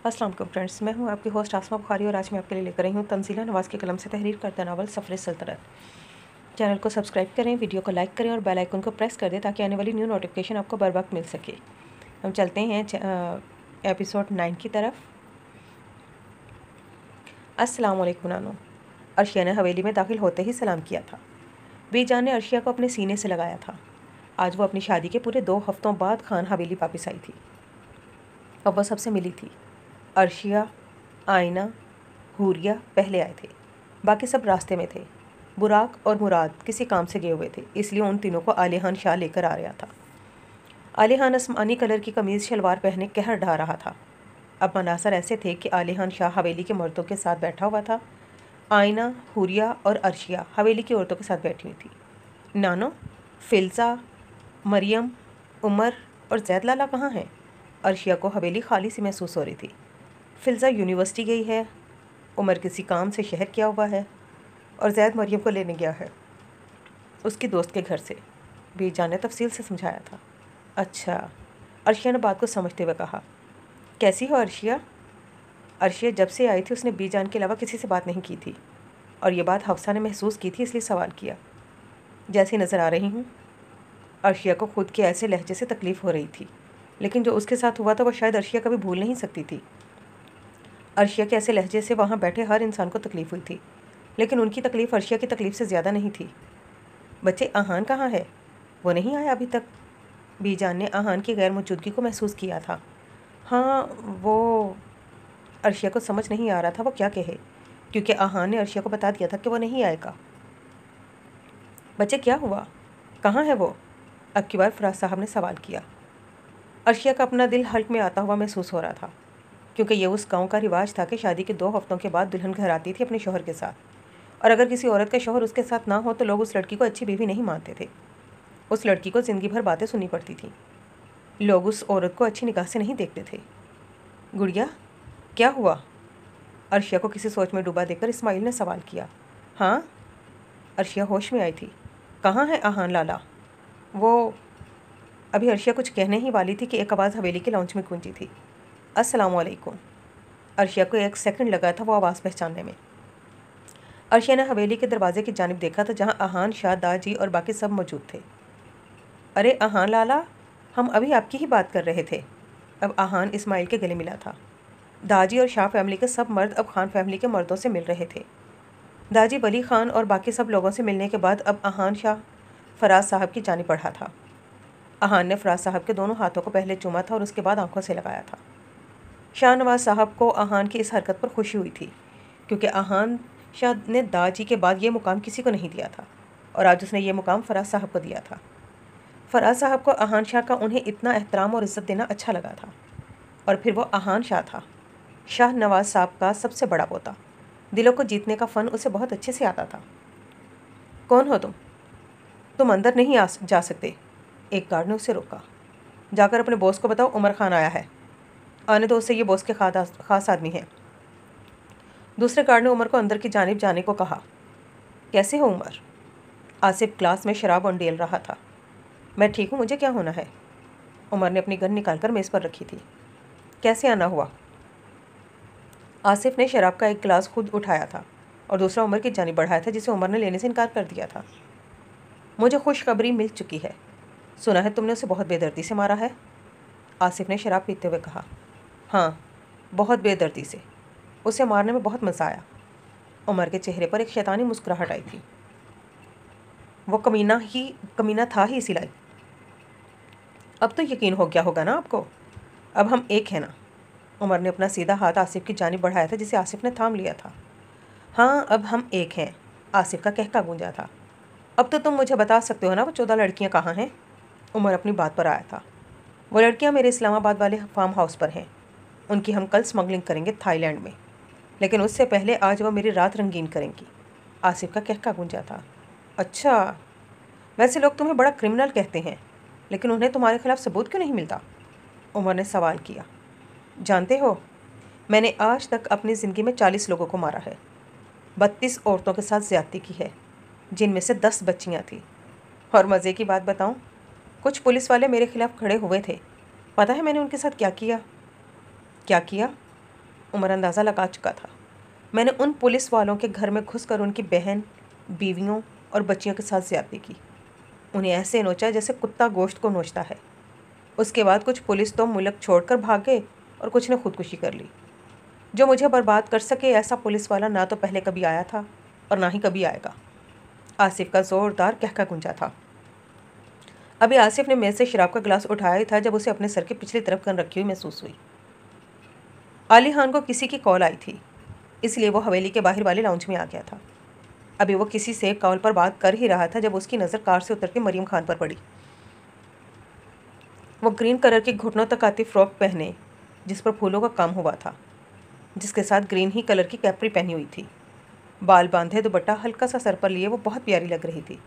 अस्सलाम वालेकुम फ्रेंड्स, मैं हूं आपकी होस्ट आसमा बुखारी और आज मैं आपके लिए लेकर आई हूं तंजीला नवाज़ की कलम से तहरीर करदा नावल सफ़र सल्तनत। चैनल को सब्सक्राइब करें, वीडियो को लाइक करें और बेल आइकन को प्रेस कर दें ताकि आने वाली न्यू नोटिफिकेशन आपको बर वक्त मिल सके। हम चलते हैं एपिसोड 9 की तरफ। अस्सलाम वालेकुम नानो। अर्शिया ने हवेली में दाखिल होते ही सलाम किया था। बीजान ने अर्शिया को अपने सीने से लगाया था। आज वो अपनी शादी के पूरे 2 हफ्तों बाद खान हवेली वापस आई थी। अब वह सबसे मिली थी। अर्शिया, आयना, हूरिया पहले आए थे, बाकी सब रास्ते में थे। बुराक और मुराद किसी काम से गए हुए थे, इसलिए उन तीनों को आलिहान शाह लेकर आ रहा था। आलिहान आसमानी कलर की कमीज़ शलवार पहने कहर ढा रहा था। अब मनासर ऐसे थे कि आलिहान शाह हवेली के मर्दों के साथ बैठा हुआ था। आयना, हूरिया और अर्शिया हवेली की औरतों के साथ बैठी हुई थी। नानो, फिल्ज़ा, मरियम, उमर और जैद लाला कहाँ हैं? अर्शिया को हवेली खाली सी महसूस हो रही थी। फिल्ज़ा यूनिवर्सिटी गई है, उमर किसी काम से शहर गया हुआ है और जैद मरियम को लेने गया है उसकी दोस्त के घर से। बीजान ने तफसील से समझाया था। अच्छा, अर्शिया ने बात को समझते हुए कहा। कैसी हो अर्शिया? अर्शिया जब से आई थी उसने बीजान के अलावा किसी से बात नहीं की थी और ये बात हफ्सा ने महसूस की थी, इसलिए सवाल किया। जैसी नज़र आ रही हूँ। अर्शिया को खुद के ऐसे लहजे से तकलीफ़ हो रही थी, लेकिन जो उसके साथ हुआ था वो शायद अर्शिया कभी भूल नहीं सकती थी। अर्शिया के ऐसे लहजे से वहाँ बैठे हर इंसान को तकलीफ़ हुई थी, लेकिन उनकी तकलीफ़ अर्शिया की तकलीफ़ से ज़्यादा नहीं थी। बच्चे, आहान कहाँ है? वो नहीं आया अभी तक। बीजान ने आहान की गैर मौजूदगी को महसूस किया था। हाँ, वो अर्शिया को समझ नहीं आ रहा था वो क्या कहे, क्योंकि आहान ने अर्शिया को बता दिया था कि वो नहीं आएगा। बच्चे, क्या हुआ? कहाँ है वो? अब की बार फराज साहब ने सवाल किया। अर्शिया का अपना दिल हल्क में आता हुआ महसूस हो रहा था, क्योंकि ये उस गांव का रिवाज था कि शादी के 2 हफ्तों के बाद दुल्हन घर आती थी अपने शौहर के साथ, और अगर किसी औरत का शौहर उसके साथ ना हो तो लोग उस लड़की को अच्छी बीवी नहीं मानते थे। उस लड़की को ज़िंदगी भर बातें सुननी पड़ती थी। लोग उस औरत को अच्छी निगाह से नहीं देखते थे। गुड़िया, क्या हुआ? अर्शिया को किसी सोच में डूबा देखकर इस्माइल ने सवाल किया। हाँ? अर्शिया होश में आई थी। कहाँ है आहान लाला? वो अभी अर्शिया कुछ कहने ही वाली थी कि एक आवाज़ हवेली के लाउंज में गूंजी थी। अस्सलाम वालेकुम। अर्शिया को 1 सेकंड लगा था वो आवाज़ पहचानने में। अर्शिया ने हवेली के दरवाजे की जानिब देखा था, जहाँ आहान शाह, दाजी और बाकी सब मौजूद थे। अरे आहान लाला, हम अभी आपकी ही बात कर रहे थे। अब आहान इस्माइल के गले मिला था। दाजी और शाह फैमिली के सब मर्द अब खान फैमिली के मर्दों से मिल रहे थे। दाजी वली खान और बाकी सब लोगों से मिलने के बाद अब आहान शाह फराज साहब की जानिब बढ़ा था। आहान ने फराज साहब के दोनों हाथों को पहले चूमा था और उसके बाद आंखों से लगाया था। शाहनवाज साहब को आहान की इस हरकत पर खुशी हुई थी, क्योंकि आहान शाह ने दाजी के बाद ये मुकाम किसी को नहीं दिया था और आज उसने ये मुकाम फराज साहब को दिया था। फराज साहब को आहान शाह का उन्हें इतना एहतराम और इज़्ज़त देना अच्छा लगा था। और फिर वो आहान शाह था, शाह नवाज साहब का सबसे बड़ा पोता। दिलों को जीतने का फ़न उसे बहुत अच्छे से आता था। कौन हो तुम? तुम अंदर नहीं जा सकते, एक गार्ड ने उसे रोका। जाकर अपने बॉस को बताओ उमर खान आया है। आने दो उसे, ये बॉस के ख़ास आदमी हैं। दूसरे गार्ड ने उमर को अंदर की जानिब जाने को कहा। कैसे हो उमर? आसिफ ग्लास में शराब उंडेल रहा था। मैं ठीक हूँ, मुझे क्या होना है? उमर ने अपनी गन निकालकर मेज़ पर रखी थी। कैसे आना हुआ? आसिफ ने शराब का एक गिलास खुद उठाया था और दूसरा उमर की जानिब बढ़ाया था, जिसे उमर ने लेने से इनकार कर दिया था। मुझे खुशखबरी मिल चुकी है। सुना है तुमने उसे बहुत बेदर्दी से मारा है? आसिफ ने शराब पीते हुए कहा। हाँ, बहुत बेदर्दी से। उसे मारने में बहुत मज़ा आया। उमर के चेहरे पर एक शैतानी मुस्कुराहट आई थी। वो कमीना था ही इसीलिए। अब तो यकीन हो गया होगा ना आपको? अब हम एक हैं ना? उमर ने अपना सीधा हाथ आसिफ की जानिब बढ़ाया था, जिसे आसिफ ने थाम लिया था। हाँ, अब हम एक हैं, आसिफ का कहका गूंजा था। अब तो तुम मुझे बता सकते हो ना वो 14 लड़कियाँ कहाँ हैं? उमर अपनी बात पर आया था। वो लड़कियाँ मेरे इस्लामाबाद वाले फार्म हाउस पर हैं। उनकी हम कल स्मगलिंग करेंगे थाईलैंड में, लेकिन उससे पहले आज वह मेरी रात रंगीन करेंगी। आसिफ का कहका गूंजा था। अच्छा, वैसे लोग तुम्हें बड़ा क्रिमिनल कहते हैं, लेकिन उन्हें तुम्हारे खिलाफ सबूत क्यों नहीं मिलता? उमर ने सवाल किया। जानते हो, मैंने आज तक अपनी ज़िंदगी में 40 लोगों को मारा है। 32 औरतों के साथ ज़्यादती की है, जिनमें से 10 बच्चियाँ थीं। और मज़े की बात बताऊँ, कुछ पुलिस वाले मेरे खिलाफ खड़े हुए थे। पता है मैंने उनके साथ क्या किया? क्या किया? उमर अंदाज़ा लगा चुका था। मैंने उन पुलिस वालों के घर में घुसकर उनकी बहन, बीवियों और बच्चियों के साथ ज़्यादती की। उन्हें ऐसे नोचा जैसे कुत्ता गोश्त को नोचता है। उसके बाद कुछ पुलिस तो मुल्क छोड़कर भाग गए और कुछ ने खुदकुशी कर ली। जो मुझे बर्बाद कर सके ऐसा पुलिस वाला ना तो पहले कभी आया था और ना ही कभी आएगा। आसिफ का ज़ोरदार कहका गूंजा था। अभी आसिफ ने मेज़ से शराब का गिलास उठाया ही था जब उसे अपने सर की पिछली तरफ गन रखी हुई महसूस हुई। आली खान को किसी की कॉल आई थी, इसलिए वो हवेली के बाहर वाले लाउंज में आ गया था। अभी वो किसी से कॉल पर बात कर ही रहा था जब उसकी नज़र कार से उतर के मरियम खान पर पड़ी। वो ग्रीन कलर की घुटनों तक आती फ्रॉक पहने, जिस पर फूलों का काम हुआ था, जिसके साथ ग्रीन ही कलर की कैप्री पहनी हुई थी। बाल बांधे दुपट्टा हल्का सा सर पर लिए वो बहुत प्यारी लग रही थी।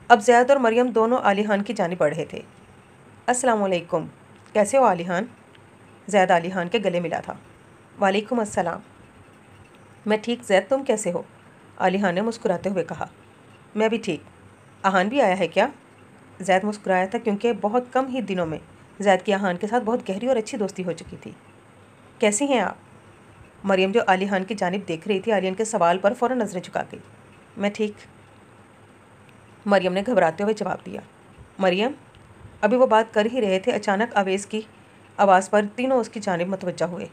अब ज़ैद और मरियम दोनों आली खान की जानिब बढ़ रहे थे। अस्सलाम वालेकुम, कैसे हो आली खान? ज़ैद आली खान के गले मिला था। वालेकुम अस्सलाम। मैं ठीक ज़ैद, तुम कैसे हो? आली खान ने मुस्कुराते हुए कहा। मैं भी ठीक। आहान भी आया है क्या? ज़ैद मुस्कुराया था क्योंकि बहुत कम ही दिनों में ज़ैद की आहान के साथ बहुत गहरी और अच्छी दोस्ती हो चुकी थी। कैसी हैं आप? मरियम जो आली खान की जानिब देख रही थी, आलियन के सवाल पर फ़ौरन नज़रें झुका गई। मैं ठीक, मरियम ने घबराते हुए जवाब दिया। मरियम, अभी वो बात कर ही रहे थे, अचानक अवेज़ की आवाज़ पर तीनों उसकी जानिब मतवज्जा हुए।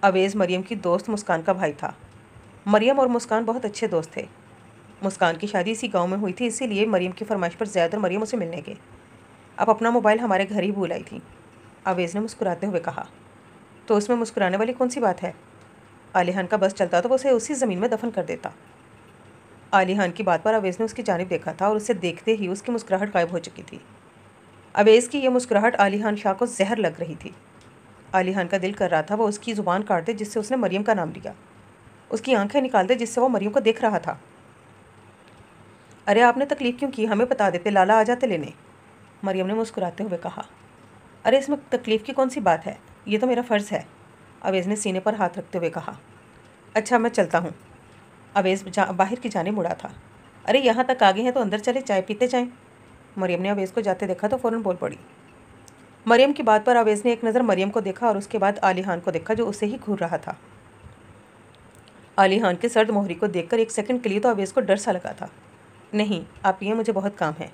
अवेज़ मरियम की दोस्त मुस्कान का भाई था। मरियम और मुस्कान बहुत अच्छे दोस्त थे। मुस्कान की शादी इसी गांव में हुई थी, इसीलिए मरियम की फरमाइश पर ज़ैद और मरियम उसे मिलने गए। अब अपना मोबाइल हमारे घर ही भूल आई थी, अवेज़ ने मुस्कुराते हुए कहा। तो उसमें मुस्कुराने वाली कौन सी बात है? आली खान का बस चलता तो वो उसे उसी ज़मीन में दफन कर देता। आली खान की बात पर अवेज़ ने उसकी जानिब देखा था और उसे देखते ही उसकी मुस्कुराहट गायब हो चुकी थी। अवेज़ की यह मुस्कुराहट आली खान शाह को जहर लग रही थी। आली खान का दिल कर रहा था वो उसकी ज़ुबान काट दे जिससे उसने मरियम का नाम लिया, उसकी आंखें निकाल दे जिससे वो मरियम को देख रहा था। अरे आपने तकलीफ़ क्यों की? हमें बता देते, लाला आ जाते लेने, मरियम ने मुस्कुराते हुए कहा। अरे इसमें तकलीफ़ की कौन सी बात है, ये तो मेरा फ़र्ज़ है, अवेज़ ने सीने पर हाथ रखते हुए कहा। अच्छा मैं चलता हूँ। अवेज़ बाहर की जाने मुड़ा था। अरे यहाँ तक आ गए हैं तो अंदर चले, चाय पीते जाएं। मरियम ने अवेज़ को जाते देखा तो फ़ौरन बोल पड़ी। मरियम की बात पर अवेज़ ने एक नज़र मरियम को देखा और उसके बाद आली खान को देखा जो उसे ही घूर रहा था। आली खान के सर्द मोहरी को देखकर एक सेकंड के लिए तो अवेज़ को डर सा लगा था। नहीं आप पिए, मुझे बहुत काम है,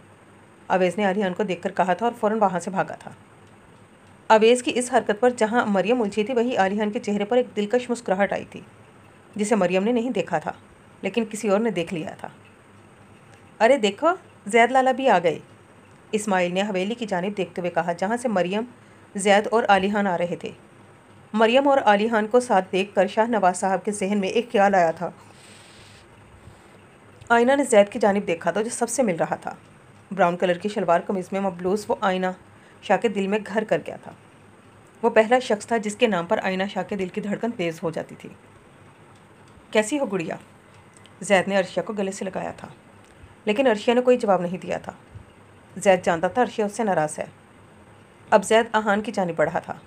अवेज़ ने आली खान को देखकर कहा था और फ़ौरन वहाँ से भागा था। अवेज़ की इस हरकत पर जहाँ मरियम उलझी थी वहीं आली खान के चेहरे पर एक दिलकश मुस्कुराहट आई थी जिसे मरियम ने नहीं देखा था, लेकिन किसी और ने देख लिया था। अरे देखो, ज़ैद लाला भी आ गए, इस्माइल ने हवेली की जानिब देखते हुए कहा जहाँ से मरियम, ज़ैद और आली खान आ रहे थे। मरियम और आली खान को साथ देखकर शाहनवाज साहब के जहन में एक ख्याल आया था। आयना ने ज़ैद की जानिब देखा था जो सबसे मिल रहा था। ब्राउन कलर की शलवार कमीज़ में मबलूस वो आयना शाह के दिल में घर कर गया था। वो पहला शख्स था जिसके नाम पर आयना शाह के दिल की धड़कन तेज़ हो जाती थी। कैसी हो गुड़िया? ज़ैद ने अर्शिया को गले से लगाया था, लेकिन अर्शिया ने कोई जवाब नहीं दिया था। ज़ैद जानता था अर्शिया उससे नाराज़ है। अब ज़ैद आहान की जानिब बढ़ा था।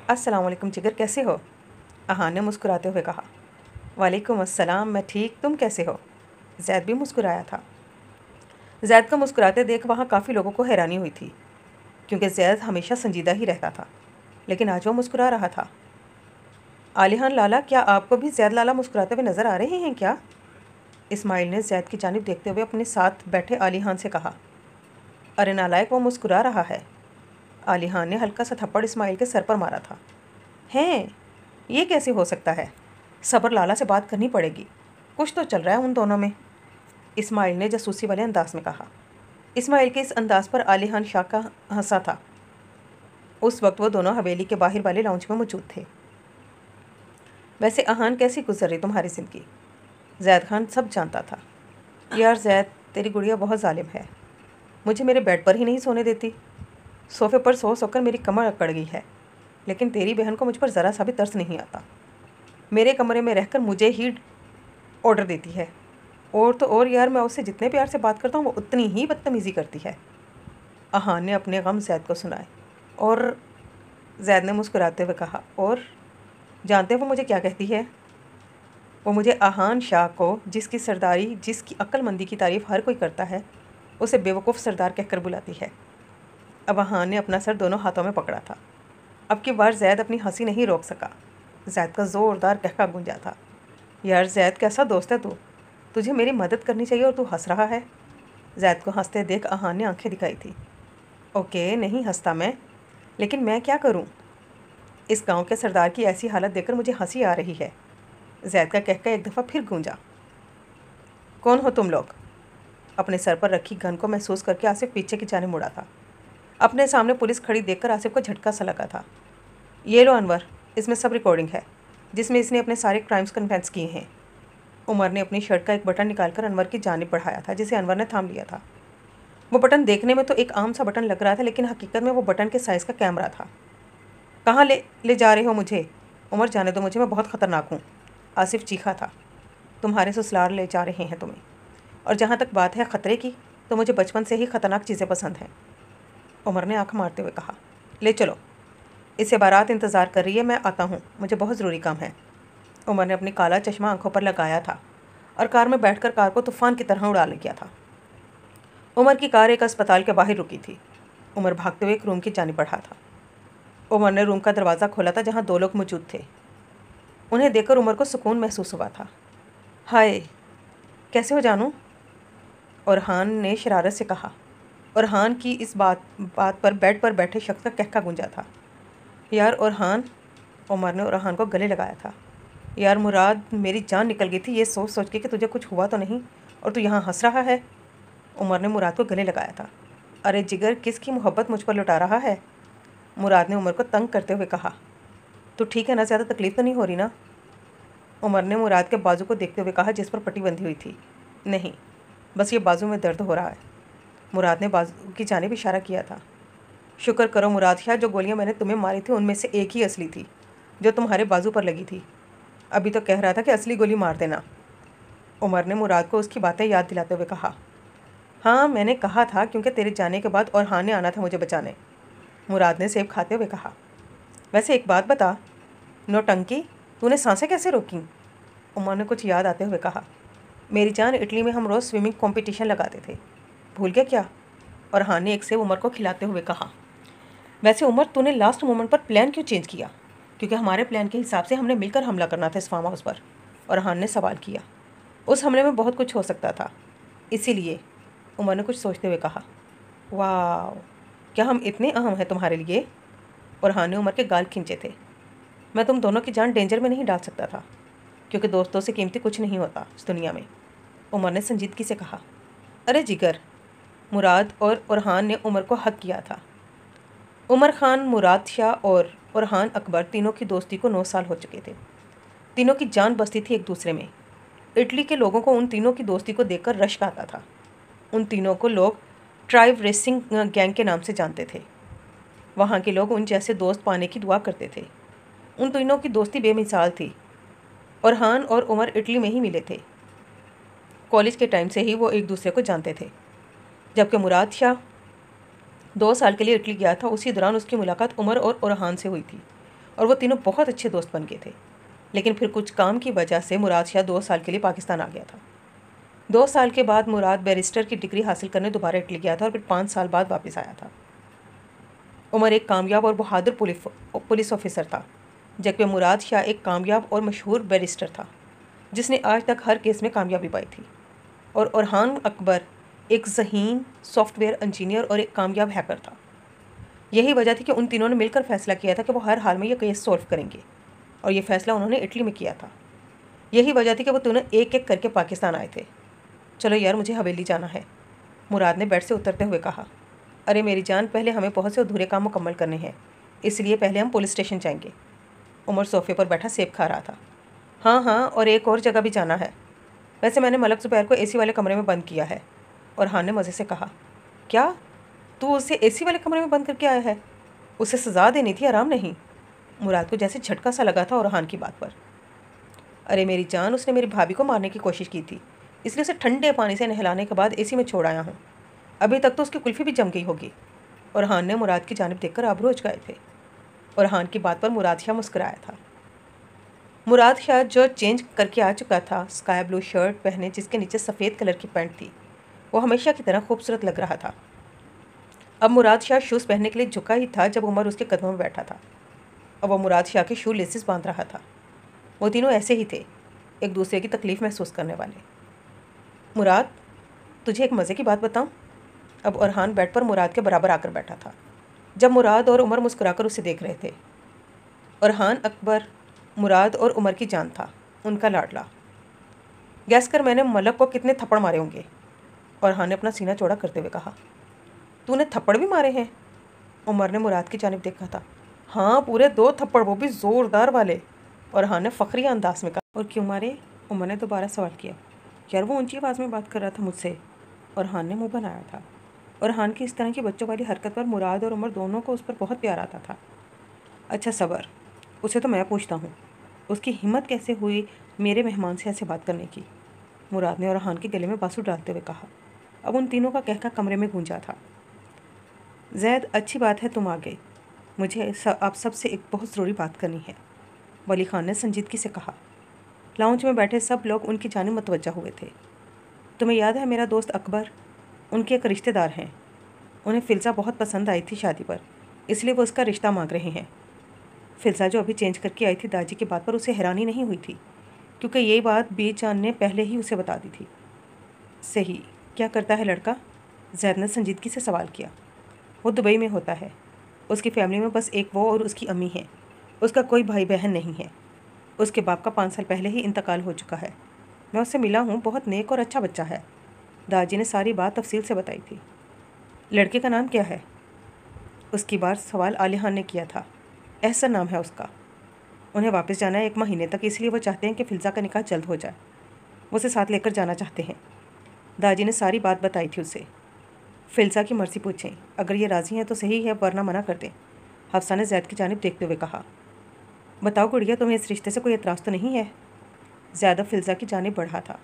अस्सलाम वालेकुम जिगर, कैसे हो? आहान ने मुस्कुराते हुए कहा। वालेकुम अस्सलाम, मैं ठीक, तुम कैसे हो? ज़ैद भी मुस्कुराया था। ज़ैद को मुस्कुराते देख वहाँ काफ़ी लोगों को हैरानी हुई थी, क्योंकि ज़ैद हमेशा संजीदा ही रहता था, लेकिन आज वो मुस्कुरा रहा था। आलिहान लाला, क्या आपको भी ज़ैद लाला मुस्कुराते हुए नज़र आ रहे हैं क्या? इस्माइल ने ज़ैद की जानिब देखते हुए अपने साथ बैठे आलिहान से कहा। अरे नालायक, वो मुस्कुरा रहा है। आलिहान ने हल्का सा थप्पड़ इस्माइल के सर पर मारा था। हैं, ये कैसे हो सकता है? सबर लाला से बात करनी पड़ेगी, कुछ तो चल रहा है उन दोनों में, इस्माइल ने जासूसी वाले अंदाज में कहा। इस्माइल के इस अंदाज पर आलिहान शाह का हंसा था। उस वक्त वो दोनों हवेली के बाहर वाले लाउंज में मौजूद थे। वैसे आहान कैसी गुजर रही तुम्हारी ज़िंदगी? ज़ैद खान सब जानता था। यार ज़ैद, तेरी गुड़िया बहुत जालिम है, मुझे मेरे बेड पर ही नहीं सोने देती, सोफ़े पर सो सोकर मेरी कमर अकड़ गई है, लेकिन तेरी बहन को मुझ पर ज़रा सा भी तरस नहीं आता। मेरे कमरे में रहकर मुझे ही ऑर्डर देती है, और तो और यार, मैं उससे जितने प्यार से बात करता हूँ वो उतनी ही बदतमीज़ी करती है। आहान ने अपने गम ज़ैद को सुनाए। और ज़ैद ने मुस्कुराते हुए कहा, और जानते हो वो मुझे क्या कहती है? वो मुझे आहान शाह को, जिसकी सरदारी, जिसकी अक्लमंदी की तारीफ़ हर कोई करता है, उसे बेवकूफ़ सरदार कहकर बुलाती है। अब आहान ने अपना सर दोनों हाथों में पकड़ा था। अब की बार ज़ैद अपनी हंसी नहीं रोक सका। जैद का ज़ोरदार कहका गूंजा था। यार जैद, कैसा दोस्त है तू? तुझे मेरी मदद करनी चाहिए और तू हंस रहा है। जैद को हंसते देख अहान ने आंखें दिखाई थी। ओके, नहीं हंसता मैं, लेकिन मैं क्या करूं? इस गांव के सरदार की ऐसी हालत देखकर मुझे हंसी आ रही है। जैद का कहका एक दफ़ा फिर गूंजा। कौन हो तुम लोग? अपने सर पर रखी गन को महसूस करके आसिफ पीछे की जाने मुड़ा था। अपने सामने पुलिस खड़ी देखकर आसिफ को झटका सा लगा था। ये लो अनवर, इसमें सब रिकॉर्डिंग है जिसमें इसने अपने सारे क्राइम्स कन्फेस किए हैं। उमर ने अपनी शर्ट का एक बटन निकालकर अनवर की जानिब बढ़ाया था, जिसे अनवर ने थाम लिया था। वो बटन देखने में तो एक आम सा बटन लग रहा था, लेकिन हकीकत में वो बटन के साइज़ का कैमरा था। कहाँ ले जा रहे हो मुझे? उमर, जाने दो मुझे, मैं बहुत ख़तरनाक हूँ। आसिफ चीखा था। तुम्हारे ससुराल ले जा रहे हैं तुम्हें, और जहाँ तक बात है ख़तरे की, तो मुझे बचपन से ही ख़तरनाक चीज़ें पसंद हैं। उमर ने आँख मारते हुए कहा। ले चलो, इससे बारात इंतज़ार कर रही है, मैं आता हूँ, मुझे बहुत ज़रूरी काम है। उमर ने अपनी काला चश्मा आंखों पर लगाया था और कार में बैठकर कार को तूफ़ान की तरह उड़ा लिया था। उमर की कार एक अस्पताल के बाहर रुकी थी। उमर भागते हुए एक रूम की जानिब बढ़ा था। उमर ने रूम का दरवाज़ा खोला था, जहाँ 2 लोग मौजूद थे। उन्हें देखकर उमर को सुकून महसूस हुआ था। हाय, कैसे हो जानू? ओरहान ने शरारत से कहा। ओरहान की इस बात पर बेड पर बैठे शख्स का कहका गूंजा था। यार ओरहान, उमर ने ओरहान को गले लगाया था। यार मुराद, मेरी जान निकल गई थी ये सोच सोच के कि तुझे कुछ हुआ तो नहीं, और तू यहाँ हंस रहा है। उमर ने मुराद को गले लगाया था। अरे जिगर, किसकी मोहब्बत मुझ पर लुटा रहा है? मुराद ने उमर को तंग करते हुए कहा। तो ठीक है ना, ज़्यादा तकलीफ़ तो नहीं हो रही ना? उमर ने मुराद के बाजू को देखते हुए कहा, जिस पर पट्टी बंधी हुई थी। नहीं, बस ये बाजू में दर्द हो रहा है। मुराद ने बाजू की जानिब इशारा किया था। शुक्र करो मुराद शाह, जो गोलियां मैंने तुम्हें मारी थी उनमें से एक ही असली थी, जो तुम्हारे बाजू पर लगी थी। अभी तो कह रहा था कि असली गोली मार देना। उमर ने मुराद को उसकी बातें याद दिलाते हुए कहा। हाँ, मैंने कहा था, क्योंकि तेरे जाने के बाद ओरहान ने आना था मुझे बचाने। मुराद ने सेब खाते हुए कहा। वैसे एक बात बता, नौटंकी, तूने सांसें कैसे रोकीं? उमर ने कुछ याद आते हुए कहा। मेरी जान, इटली में हम रोज़ स्विमिंग कॉम्पिटिशन लगाते थे, भूल गया क्या? ओरहान ने एक सेब उमर को खिलाते हुए कहा। वैसे उमर, तूने लास्ट मोमेंट पर प्लान क्यों चेंज किया? क्योंकि हमारे प्लान के हिसाब से हमने मिलकर हमला करना था इस फार्म हाउस पर। ओरहान ने सवाल किया। उस हमले में बहुत कुछ हो सकता था, इसीलिए, उमर ने कुछ सोचते हुए कहा। वाह, क्या हम इतने अहम हैं तुम्हारे लिए? ओरहान ने उमर के गाल खींचे थे। मैं तुम दोनों की जान डेंजर में नहीं डाल सकता था, क्योंकि दोस्तों से कीमती कुछ नहीं होता इस दुनिया में, उमर ने संजीदगी से कहा। अरे जिगर, मुराद और ओरहान ने उमर को हक किया था। उमर खान, मुराद शाह और ओरहान अकबर तीनों की दोस्ती को 9 साल हो चुके थे। तीनों की जान बसती थी एक दूसरे में। इटली के लोगों को उन तीनों की दोस्ती को देखकर रश्क आता था। उन तीनों को लोग ट्राइब रेसिंग गैंग के नाम से जानते थे। वहाँ के लोग उन जैसे दोस्त पाने की दुआ करते थे। उन तीनों की दोस्ती बेमिसाल थी। ओरहान और उमर इटली में ही मिले थे। कॉलेज के टाइम से ही वो एक दूसरे को जानते थे। जबकि मुराद शाह 2 साल के लिए इटली गया था, उसी दौरान उसकी मुलाकात उमर और ओरहान से हुई थी, और वो तीनों बहुत अच्छे दोस्त बन गए थे। लेकिन फिर कुछ काम की वजह से मुराद शाह 2 साल के लिए पाकिस्तान आ गया था। 2 साल के बाद मुराद बैरिस्टर की डिग्री हासिल करने दोबारा इटली गया था, और फिर 5 साल बाद वापस आया था। उमर एक कामयाब और बहादुर पुलिस ऑफिसर था, जबकि मुराद शाह एक कामयाब और मशहूर बैरिस्टर था, जिसने आज तक हर केस में कामयाबी पाई थी। और ओरहान अकबर एक ज़हीन सॉफ्टवेयर इंजीनियर और एक कामयाब हैकर था। यही वजह थी कि उन तीनों ने मिलकर फैसला किया था कि वो हर हाल में ये केस सॉल्व करेंगे, और ये फैसला उन्होंने इटली में किया था। यही वजह थी कि वो तीनों एक एक करके पाकिस्तान आए थे। चलो यार, मुझे हवेली जाना है, मुराद ने बेड से उतरते हुए कहा। अरे मेरी जान, पहले हमें बहुत से अधूरे काम मुकम्मल करने हैं, इसलिए पहले हम पुलिस स्टेशन जाएंगे। उमर सोफे पर बैठा सेब खा रहा था। हाँ हाँ, और एक और जगह भी जाना है। वैसे मैंने मलक ज़ुबैर को एसी वाले कमरे में बंद किया है। ओरहान ने मज़े से कहा। क्या? तू उसे एसी वाले कमरे में बंद करके आया है? उसे सज़ा देनी थी, आराम नहीं। मुराद को जैसे झटका सा लगा था ओरहान की बात पर। अरे मेरी जान, उसने मेरी भाभी को मारने की कोशिश की थी, इसलिए उसे ठंडे पानी से नहलाने के बाद एसी में छोड़ आया हूँ। अभी तक तो उसकी कुल्फ़ी भी जम गई होगी। ओरहान ने मुराद की जानिब देखकर आबरू उचकाए थे। ओरहान की बात पर मुराद शाह मुस्कुराया था। मुराद शाह जो चेंज करके आ चुका था, स्काई ब्लू शर्ट पहने जिसके नीचे सफ़ेद कलर की पैंट थी, वो हमेशा की तरह खूबसूरत लग रहा था। अब मुराद शाह शूज़ पहनने के लिए झुका ही था जब उमर उसके कदमों में बैठा था। अब वो मुराद शाह के शू लेसिस बांध रहा था। वो तीनों ऐसे ही थे, एक दूसरे की तकलीफ़ महसूस करने वाले। मुराद, तुझे एक मज़े की बात बताऊं? अब अरहान बेड पर मुराद के बराबर आकर बैठा था। जब मुराद और उमर मुस्कुराकर उसे देख रहे थे। अरहान अकबर मुराद और उमर की जान था, उनका लाडला। गैस कर मैंने मलक को कितने थप्पड़ मारे होंगे? अरहान ने अपना सीना चौड़ा करते हुए कहा। तूने थप्पड़ भी मारे हैं? उमर ने मुराद की जानिब देखा था। हाँ, पूरे 2 थप्पड़, वो भी ज़ोरदार वाले। अरहान ने फ़ख्रिया अंदाज में कहा। और क्यों मारे? उमर ने दोबारा सवाल किया। यार, वो ऊंची आवाज़ में बात कर रहा था मुझसे। अरहान ने मुंह बनाया था। अरहान की इस तरह की बच्चों वाली हरकत पर मुराद और उमर दोनों को उस पर बहुत प्यार आता था। अच्छा सबर, उसे तो मैं पूछता हूँ, उसकी हिम्मत कैसे हुई मेरे मेहमान से ऐसे बात करने की? मुराद ने अरहान के गले में बांसुर डालते हुए कहा। अब उन तीनों का कहका कमरे में गूंजा था। जैद, अच्छी बात है तुम आ गए। मुझे आप सबसे एक बहुत ज़रूरी बात करनी है, वली खान ने संजीदगी से कहा। लाउंज में बैठे सब लोग उनकी जानिब मुतवज्जा हुए थे। तुम्हें याद है मेरा दोस्त अकबर, उनके एक रिश्तेदार हैं। उन्हें फ़िज़ा बहुत पसंद आई थी शादी पर, इसलिए वो उसका रिश्ता मांग रहे हैं। फ़िज़ा जो अभी चेंज करके आई थी दाजी की बात पर उसे हैरानी नहीं हुई थी, क्योंकि यही बात बीजान ने पहले ही उसे बता दी थी। सही, क्या करता है लड़का? जैद ने संजीदगी से सवाल किया। वो दुबई में होता है। उसकी फैमिली में बस एक वो और उसकी अम्मी है। उसका कोई भाई बहन नहीं है। उसके बाप का 5 साल पहले ही इंतकाल हो चुका है। मैं उससे मिला हूँ, बहुत नेक और अच्छा बच्चा है। दादी ने सारी बात तफसील से बताई थी। लड़के का नाम क्या है? उसकी बार सवाल आलिहान ने किया था। एहसन नाम है उसका। उन्हें वापस जाना है 1 महीने तक, इसलिए वो चाहते हैं कि फ़िज़ा का निकाह जल्द हो जाए। वो उसे साथ लेकर जाना चाहते हैं। दादी ने सारी बात बताई थी उसे। फ़िज़ा की मर्ज़ी पूछें, अगर ये राज़ी हैं तो सही है, वरना मना कर दें। हफ्सा ने जैद की जानिब देखते हुए कहा। बताओ गुड़िया, तुम्हें इस रिश्ते से कोई एतराज़ तो नहीं है? ज़्यादा फ़िज़ा की जानिब बढ़ा था।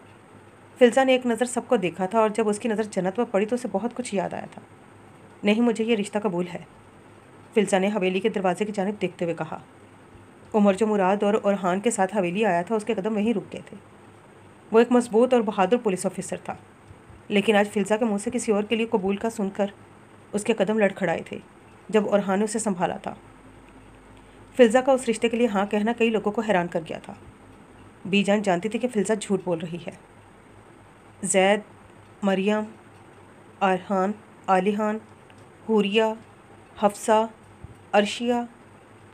फ़िज़ा ने एक नज़र सबको देखा था और जब उसकी नज़र जन्नत पर पड़ी तो उसे बहुत कुछ याद आया था। नहीं, मुझे ये रिश्ता कबूल है, फ़िज़ा ने हवेली के दरवाजे की जानिब देखते हुए कहा। उमर जो मुराद और अरहान के साथ हवेली आया था, उसके कदम वहीं रुक गए थे। वो एक मजबूत और बहादुर पुलिस ऑफिसर था, लेकिन आज फ़िज़ा के मुंह से किसी और के लिए कबूल का सुनकर उसके कदम लड़खड़ाए थे जब अरहान ने उसे संभाला था। फ़िज़ा का उस रिश्ते के लिए हाँ कहना कई लोगों को हैरान कर गया था। बीजान जानती थी कि फ़िज़ा झूठ बोल रही है। जैद, मरियम, अरहान, आलिहान, हुरिया, हफ्सा, अर्शिया,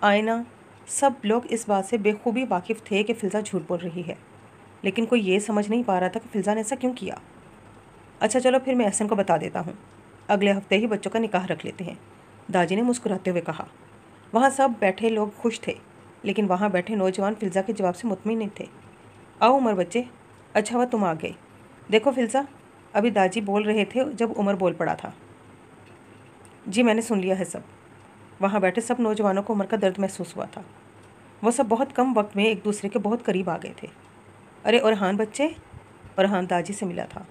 आयना, सब लोग इस बात से बेखूबी वाकिफ़ थे कि फ़िज़ा झूठ बोल रही है, लेकिन कोई ये समझ नहीं पा रहा था कि फ़िज़ा ने ऐसा क्यों किया। अच्छा चलो फिर मैं एहसन को बता देता हूँ, अगले हफ्ते ही बच्चों का निकाह रख लेते हैं, दादी ने मुस्कुराते हुए कहा। वहाँ सब बैठे लोग खुश थे, लेकिन वहाँ बैठे नौजवान फ़िज़ा के जवाब से मुतमिन नहीं थे। आओ उमर बच्चे, अच्छा हुआ तुम आ गए। देखो फ़िज़ा, अभी दादी बोल रहे थे जब उमर बोल पड़ा था। जी मैंने सुन लिया है सब। वहाँ बैठे सब नौजवानों को उमर का दर्द महसूस हुआ था। वो सब बहुत कम वक्त में एक दूसरे के बहुत करीब आ गए थे। अरे अरहान बच्चे, अरहान दादी से मिला था।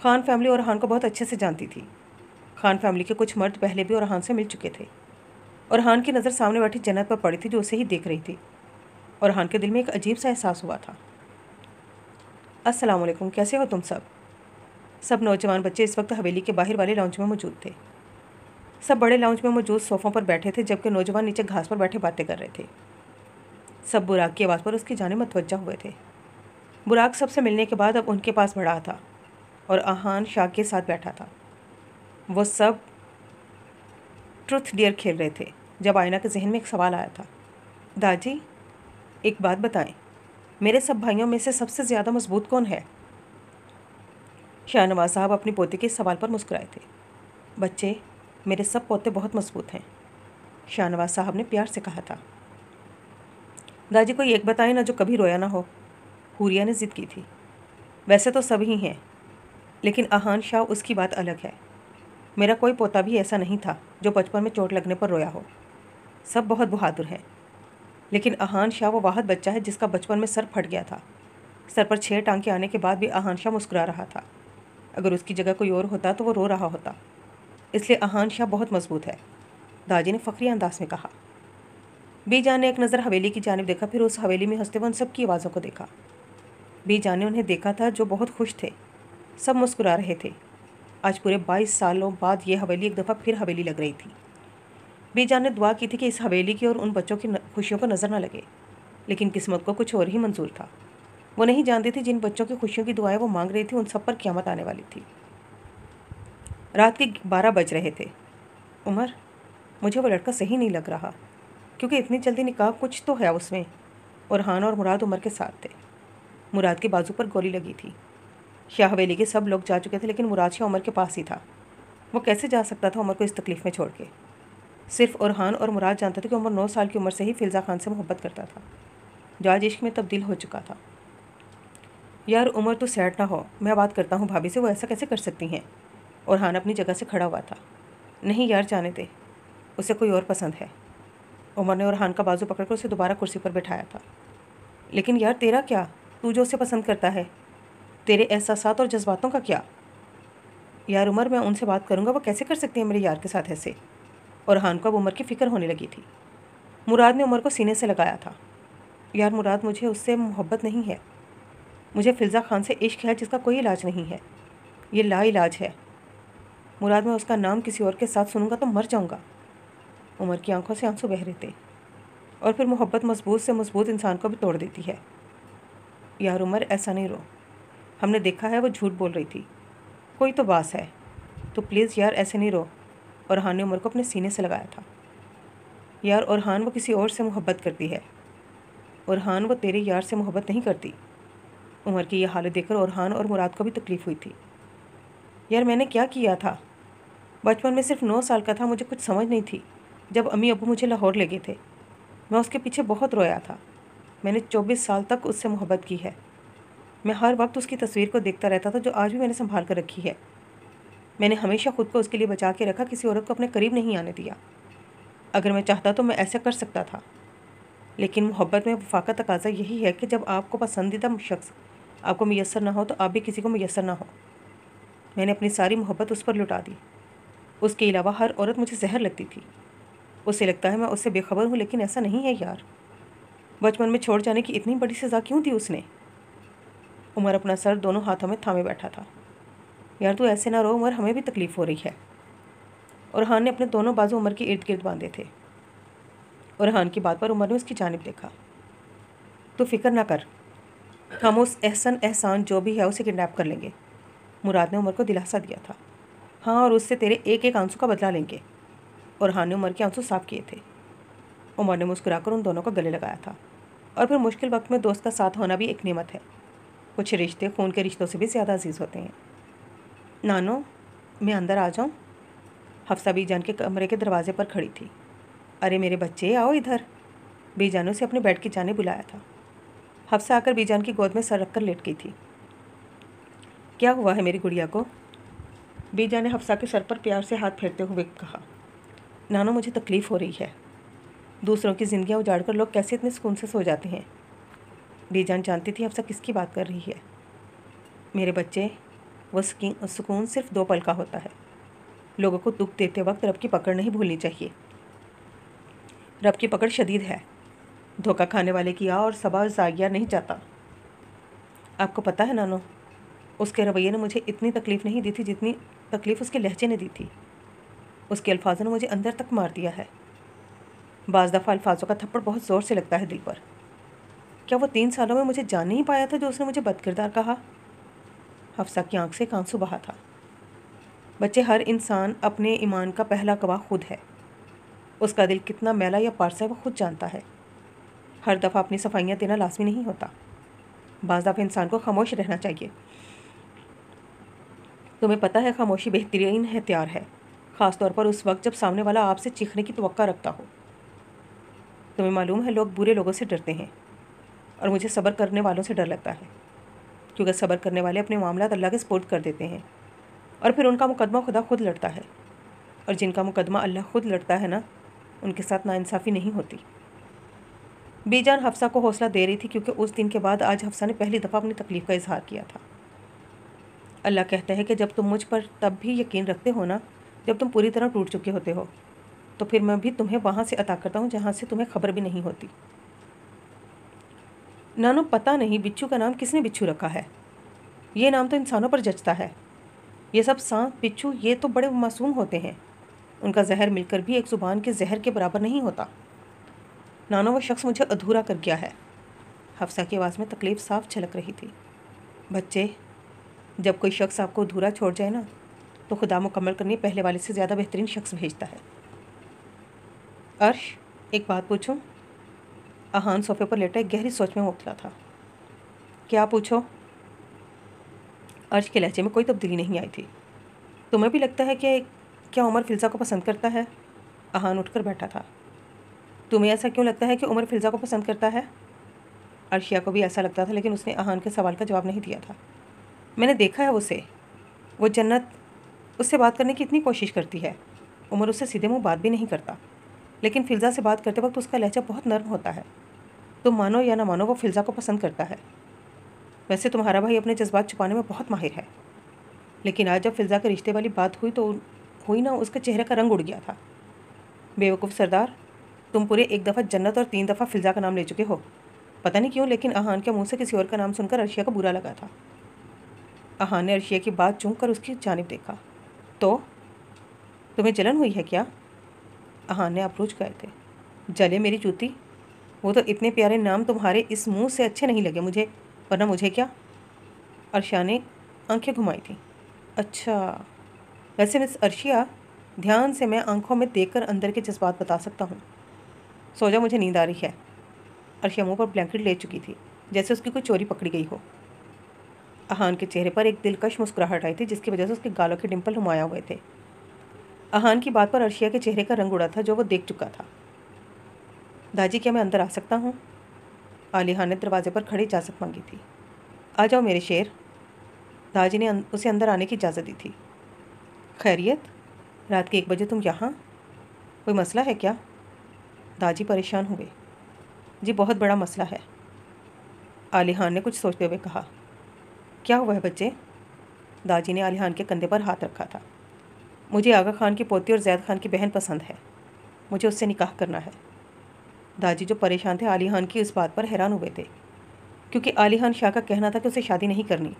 खान फैमिली अरहान को बहुत अच्छे से जानती थी। खान फैमिली के कुछ मर्द पहले भी अरहान से मिल चुके थे। अरहान की नज़र सामने बैठी जन्नत पर पड़ी थी जो उसे ही देख रही थी। अरहान के दिल में एक अजीब सा एहसास हुआ था। अस्सलाम वालेकुम, कैसे हो तुम सब? सब नौजवान बच्चे इस वक्त हवेली के बाहर वाले लाउंज में मौजूद थे। सब बड़े लाउंज में मौजूद सोफ़ों पर बैठे थे, जबकि नौजवान नीचे घास पर बैठे बातें कर रहे थे। सब बुराक की आवाज़ पर उसकी जानिब मुतवज्जा हुए थे। बुराक सबसे मिलने के बाद अब उनके पास बढ़ा था और अरहान शाह के साथ बैठा था। वो सब ट्रुथ डियर खेल रहे थे जब आयना के जहन में एक सवाल आया था। दादी, एक बात बताएं, मेरे सब भाइयों में से सबसे ज़्यादा मजबूत कौन है? शाहनवाज साहब अपनी पोती के इस सवाल पर मुस्कुराए थे। बच्चे, मेरे सब पोते बहुत मजबूत हैं, शाहनवाज साहब ने प्यार से कहा था। दादी, कोई एक बताएं ना जो कभी रोया ना हो, हुरिया ने ज़िद की थी। वैसे तो सभी हैं, लेकिन अरहान शाह उसकी बात अलग है। मेरा कोई पोता भी ऐसा नहीं था जो बचपन में चोट लगने पर रोया हो। सब बहुत बहादुर हैं, लेकिन अरहान शाह वो वाहद बच्चा है जिसका बचपन में सर फट गया था। सर पर 6 टांके आने के बाद भी अरहान शाह मुस्कुरा रहा था। अगर उसकी जगह कोई और होता तो वो रो रहा होता। इसलिए अरहान शाह बहुत मजबूत है, दादी ने फ़ख्री अंदाज में कहा। बीजान ने एक नज़र हवेली की जानिब देखा, फिर उस हवेली में हंसते हुए उन सब की आवाज़ों को देखा। बीजान ने उन्हें देखा था जो बहुत खुश थे, सब मुस्कुरा रहे थे। आज पूरे 22 सालों बाद ये हवेली एक दफ़ा फिर हवेली लग रही थी। बीजान ने दुआ की थी कि इस हवेली की और उन बच्चों की खुशियों को नज़र न लगे। लेकिन किस्मत को कुछ और ही मंजूर था। वो नहीं जानती थी जिन बच्चों की खुशियों की दुआएं वो मांग रही थी उन सब पर क़यामत आने वाली थी। रात के 12 बज रहे थे। उमर, मुझे वो लड़का सही नहीं लग रहा, क्योंकि इतनी जल्दी निकाह कुछ तो है उसमें। ओरहान और मुराद उमर के साथ थे। मुराद के बाजू पर गोली लगी थी। शाह हवेली के सब लोग जा चुके थे, लेकिन मुराद शाह उमर के पास ही था। वो कैसे जा सकता था उमर को इस तकलीफ़ में छोड़ के। सिर्फ ओरहान और मुराद जानते थे कि उमर 9 साल की उम्र से ही फिल्ज़ा खान से मोहब्बत करता था, जो आज इश्क में तब्दील हो चुका था। यार उमर, तो सैड ना हो, मैं बात करता हूँ भाभी से, वो ऐसा कैसे कर सकती हैं। ओरहान अपनी जगह से खड़ा हुआ था। नहीं यार, जाने दे, उसे कोई और पसंद है। उमर ने ओरहान का बाजू पकड़कर उसे दोबारा कुर्सी पर बैठाया था। लेकिन यार तेरा क्या, तू जो उसे पसंद करता है, तेरे एहसासात और जज्बातों का क्या। यार उमर, मैं उनसे बात करूँगा, वो कैसे कर सकती है मेरे यार के साथ ऐसे। ओरहान को अब उमर की फ़िक्र होने लगी थी। मुराद ने उमर को सीने से लगाया था। यार मुराद, मुझे उससे मोहब्बत नहीं है। मुझे फिल्ज़ा खान से इश्क है जिसका कोई इलाज नहीं है। ये लाइलाज है। मुराद, मैं उसका नाम किसी और के साथ सुनूंगा तो मर जाऊंगा। उमर की आंखों से आंसू बह रहे थे। और फिर मोहब्बत मजबूत से मजबूत इंसान को भी तोड़ देती है। यार उमर, ऐसा नहीं रो, हमने देखा है वो झूठ बोल रही थी, कोई तो बास है। तो प्लीज़ यार ऐसे नहीं रो। ओरहान ने उमर को अपने सीने से लगाया था। यार ओरहान, वो किसी और से मोहब्बत करती है। ओरहान, वो तेरे यार से मोहब्बत नहीं करती। उमर की यह हालत देखकर ओरहान और मुराद को भी तकलीफ़ हुई थी। यार मैंने क्या किया था, बचपन में सिर्फ 9 साल का था, मुझे कुछ समझ नहीं थी। जब अम्मी अबू मुझे लाहौर ले गए थे, मैं उसके पीछे बहुत रोया था। मैंने 24 साल तक उससे मोहब्बत की है। मैं हर वक्त उसकी तस्वीर को देखता रहता था, जो आज भी मैंने संभाल कर रखी है। मैंने हमेशा खुद को उसके लिए बचा के रखा, किसी औरत को अपने करीब नहीं आने दिया। अगर मैं चाहता तो मैं ऐसा कर सकता था, लेकिन मोहब्बत में वफा का तकाजा यही है कि जब आपको पसंदीदा शख्स आपको मैसर ना हो तो आप भी किसी को मैसर ना हो। मैंने अपनी सारी मोहब्बत उस पर लुटा दी। उसके अलावा हर औरत मुझे जहर लगती थी। उससे लगता है मैं उससे बेखबर हूँ, लेकिन ऐसा नहीं है यार। बचपन में छोड़ जाने की इतनी बड़ी सज़ा क्यों दी उसने। उमर अपना सर दोनों हाथों में थामे बैठा था। यार तू ऐसे ना रो उमर, हमें भी तकलीफ़ हो रही है। ओरहान ने अपने दोनों बाजू उमर के इर्द गिर्द बांधे थे। ओरहान की बात पर उमर ने उसकी जानिब देखा। तू फिक्र ना कर, हम उस एहसान जो भी है उसे किडनैप कर लेंगे। मुराद ने उमर को दिलासा दिया था। हाँ, और उससे तेरे एक एक आंसू का बदला लेंगे। ओरहान ने उमर के आंसू साफ किए थे। उमर ने मुस्कुराकर उन दोनों को गले लगाया था। और फिर मुश्किल वक्त में दोस्त का साथ होना भी एक नेमत है। कुछ रिश्ते खून के रिश्तों से भी ज़्यादा अजीज़ होते हैं। नानो, मैं अंदर आ जाऊँ? हफ्सा बीजान के कमरे के दरवाजे पर खड़ी थी। अरे मेरे बच्चे, आओ इधर। बीजान ने उसे अपने बेड की जाने बुलाया था। हफ्सा आकर बीजान की गोद में सर रखकर लेट गई थी। क्या हुआ है मेरी गुड़िया को? बीजान ने हफ्सा के सर पर प्यार से हाथ फेरते हुए कहा। नानो, मुझे तकलीफ़ हो रही है। दूसरों की ज़िंदगियाँ उजाड़कर लोग कैसे इतने सुकून से सो जाते हैं। बीजान जानती थी हफ्सा किसकी बात कर रही है। मेरे बच्चे, वो सुकून सिर्फ 2 पल का होता है। लोगों को दुख देते वक्त रब की पकड़ नहीं भूलनी चाहिए। रब की पकड़ शदीद है। धोखा खाने वाले की आ और सबा ज़ाया नहीं जाता। आपको पता है नानो, उसके रवैये ने मुझे इतनी तकलीफ़ नहीं दी थी जितनी तकलीफ़ उसके लहजे ने दी थी। उसके अल्फाजों ने मुझे अंदर तक मार दिया है। बाज़ दफ़ा अल्फाजों का थप्पड़ बहुत ज़ोर से लगता है दिल पर। क्या वो 3 सालों में मुझे जान नहीं पाया था जो उसने मुझे बदकिरदार कहा? हफ्सा की आंख से एक आंसू बहा था। बच्चे, हर इंसान अपने ईमान का पहला गवाह खुद है। उसका दिल कितना मैला या पारसा है वो खुद जानता है। हर दफ़ा अपनी सफाइयाँ देना लाजमी नहीं होता। बाज़ दफ़ा इंसान को खामोश रहना चाहिए। तुम्हें पता है, खामोशी बेहतरीन हथियार है, ख़ास तौर पर उस वक्त जब सामने वाला आपसे चीखने की तवक्का रखता हो। तुम्हें मालूम है, लोग बुरे लोगों से डरते हैं, और मुझे सब्र करने वालों से डर लगता है, क्योंकि सब्र करने वाले अपने मामलात अल्लाह के सुपुर्द कर देते हैं, और फिर उनका मुकदमा खुदा खुद लड़ता है। और जिनका मुकदमा अल्लाह खुद लड़ता है ना, उनके साथ नाइंसाफ़ी नहीं होती। बीजान हफ्सा को हौसला दे रही थी, क्योंकि उस दिन के बाद आज हफ्सा ने पहली दफ़ा अपनी तकलीफ़ का इजहार किया था। अल्लाह कहता है कि जब तुम मुझ पर तब भी यकीन रखते हो ना, जब तुम पूरी तरह टूट चुके होते हो, तो फिर मैं भी तुम्हें वहाँ से अता करता हूँ जहाँ से तुम्हें खबर भी नहीं होती। नानो, पता नहीं बिच्छू का नाम किसने बिच्छू रखा है। ये नाम तो इंसानों पर जचता है। ये सब सांप बिच्छू ये तो बड़े मासूम होते हैं। उनका जहर मिलकर भी एक ज़ुबान के जहर के बराबर नहीं होता। नानो, वो शख्स मुझे अधूरा कर गया है। हफ्सा की आवाज़ में तकलीफ़ साफ झलक रही थी। बच्चे, जब कोई शख्स आपको अधूरा छोड़ जाए ना, तो खुदा मुकम्मल करने पहले वाले से ज़्यादा बेहतरीन शख्स भेजता है। अर्श, एक बात पूछूं? आहान सोफे पर लेटा एक गहरी सोच में मुब्तला था। क्या पूछो? अर्श के लहजे में कोई तब्दीली नहीं आई थी। तुम्हें भी लगता है कि क्या उमर फिल्ज़ा को पसंद करता है? आहान उठकर बैठा था। तुम्हें ऐसा क्यों लगता है कि उमर फिल्ज़ा को पसंद करता है? अर्शिया को भी ऐसा लगता था, लेकिन उसने आहान के सवाल का जवाब नहीं दिया था। मैंने देखा है उसे, वो जन्नत उससे बात करने की इतनी कोशिश करती है। उमर उससे सीधे मुंह बात भी नहीं करता, लेकिन फिल्ज़ा से बात करते वक्त उसका लहजा बहुत नर्म होता है। तुम मानो या ना मानो, वो फिल्ज़ा को पसंद करता है। वैसे तुम्हारा भाई अपने जज्बात छुपाने में बहुत माहिर है, लेकिन आज जब फिल्ज़ा के रिश्ते वाली बात हुई ना, उसके चेहरे का रंग उड़ गया था। बेवकूफ़ सरदार, तुम पूरे 1 दफ़ा जन्नत और 3 दफ़ा फिल्ज़ा का नाम ले चुके हो। पता नहीं क्यों, लेकिन आहान के मुंह से किसी और का नाम सुनकर अर्शिया को बुरा लगा था। आहान ने अर्शिया की बात चूक कर उसकी जानिब देखा। तो तुम्हें जलन हुई है क्या? आहान ने अप्रोच गए थे। जले मेरी जूती, वो तो इतने प्यारे नाम तुम्हारे इस मुंह से अच्छे नहीं लगे मुझे, वरना मुझे क्या? अर्शिया ने आंखें घुमाई थी। अच्छा, वैसे मिस अर्शिया, ध्यान से मैं आंखों में देखकर अंदर के जज्बात बता सकता हूँ। सो जा, मुझे नींद आ रही है। अर्शिया मुंह पर ब्लैंकेट ले चुकी थी, जैसे उसकी कोई चोरी पकड़ी गई हो। आहान के चेहरे पर एक दिलकश मुस्कुराहट आई थी, जिसकी वजह से उसके गालों के डिंपल नुमाया हुए थे। आहान की बात पर अर्शिया के चेहरे का रंग उड़ा था, जो वो देख चुका था। दाजी, क्या मैं अंदर आ सकता हूँ? आलिया ने दरवाजे पर खड़ी इजाज़त मांगी थी। आ जाओ मेरे शेर। दाजी ने उसे अंदर आने की इजाज़त दी थी। खैरियत, रात के 1 बजे तुम यहाँ? कोई मसला है क्या? दाजी परेशान हुए। जी, बहुत बड़ा मसला है। आलिहान ने कुछ सोचते हुए कहा। क्या हुआ है बच्चे? दाजी ने आलिहान के कंधे पर हाथ रखा था। मुझे आगा खान की पोती और जैद खान की बहन पसंद है। मुझे उससे निकाह करना है। दाजी, जो परेशान थे, आलिहान की इस बात पर हैरान हुए थे, क्योंकि आलिहान शाह का कहना था कि उसे शादी नहीं करनी,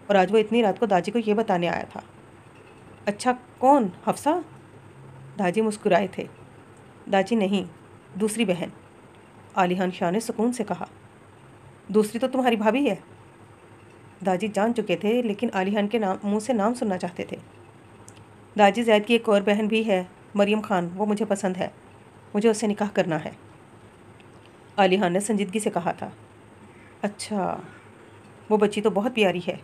और आज वो इतनी रात को दाजी को ये बताने आया था। अच्छा, कौन? हफ्सा? दाजी मुस्कुराए थे। दाजी नहीं, दूसरी बहन। आलिहान शाह ने सुकून से कहा। दूसरी तो तुम्हारी भाभी है। दाजी जान चुके थे, लेकिन आलिहान के मुंह से नाम सुनना चाहते थे। दाजी, जैद की एक और बहन भी है, मरियम खान, वो मुझे पसंद है। मुझे उससे निकाह करना है। आलिहान ने संजीदगी से कहा था। अच्छा, वो बच्ची तो बहुत प्यारी है।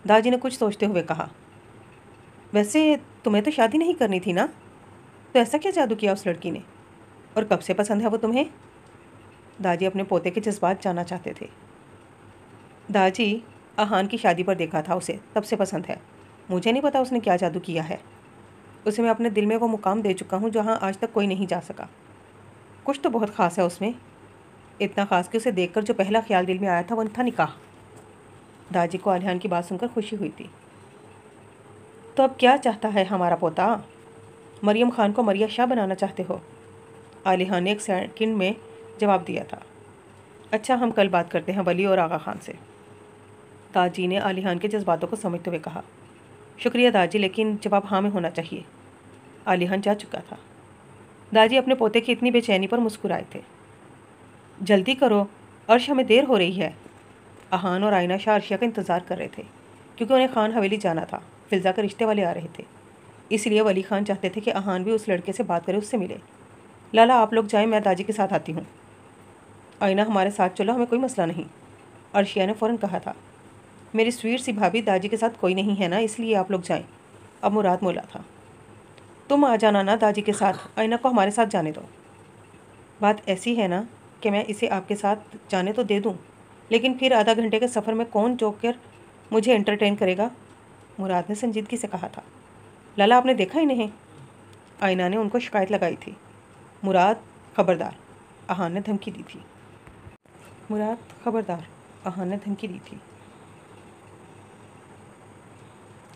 दाजी ने कुछ सोचते हुए कहा। वैसे तुम्हें तो शादी नहीं करनी थी ना, तो ऐसा क्या जादू किया उस लड़की ने, और कब से पसंद है वो तुम्हें? दाजी अपने पोते के जज्बात जानना चाहते थे। दाजी, आहान की शादी पर देखा था उसे, तब से पसंद है। मुझे नहीं पता उसने क्या जादू किया है। उसे मैं अपने दिल में वो मुकाम दे चुका हूँ जहाँ आज तक कोई नहीं जा सका। कुछ तो बहुत ख़ास है उसमें, इतना ख़ास कि उसे देखकर जो पहला ख्याल दिल में आया था वो था निकाह। दाजी को आलिहान की बात सुनकर खुशी हुई थी। तो अब क्या चाहता है हमारा पोता? मरियम खान को मरिया शाह बनाना चाहते हो? आलिहान ने एक सेकंड में जवाब दिया था। अच्छा, हम कल बात करते हैं वली और आगा खान से। दाजी ने आलिहान के जज्बातों को समझते हुए कहा। शुक्रिया दाजी, लेकिन जवाब हाँ में होना चाहिए। आलिहान जा चुका था। दाजी अपने पोते की इतनी बेचैनी पर मुस्कुराए थे। जल्दी करो अर्श, हमें देर हो रही है। आहान और आयना शाह अर्शिया का इंतज़ार कर रहे थे, क्योंकि उन्हें खान हवेली जाना था। फिल्ज़ा के रिश्ते वाले आ रहे थे, इसलिए वली खान चाहते थे कि आहान भी उस लड़के से बात करे, उससे मिले। लाला, आप लोग जाएं, मैं दाजी के साथ आती हूँ। आयना, हमारे साथ चलो, हमें कोई मसला नहीं। अर्शिया ने फ़ौरन कहा था। मेरी स्वीट सी भाभी, दाजी के साथ कोई नहीं है ना, इसलिए आप लोग जाएं। अब मुराद मोला था। तुम आ जाना ना दाजी के साथ, आयना को हमारे साथ जाने दो। बात ऐसी है ना कि मैं इसे आपके साथ जाने तो दे दूँ, लेकिन फिर आधा घंटे के सफ़र में कौन जोकर मुझे एंटरटेन करेगा? मुराद ने संजीदगी से कहा था। लाला, आपने देखा इन्हें? आयना ने उनको शिकायत लगाई थी। मुराद, खबरदार, आहान ने धमकी दी थी। मुराद, खबरदार, आहान ने धमकी दी थी।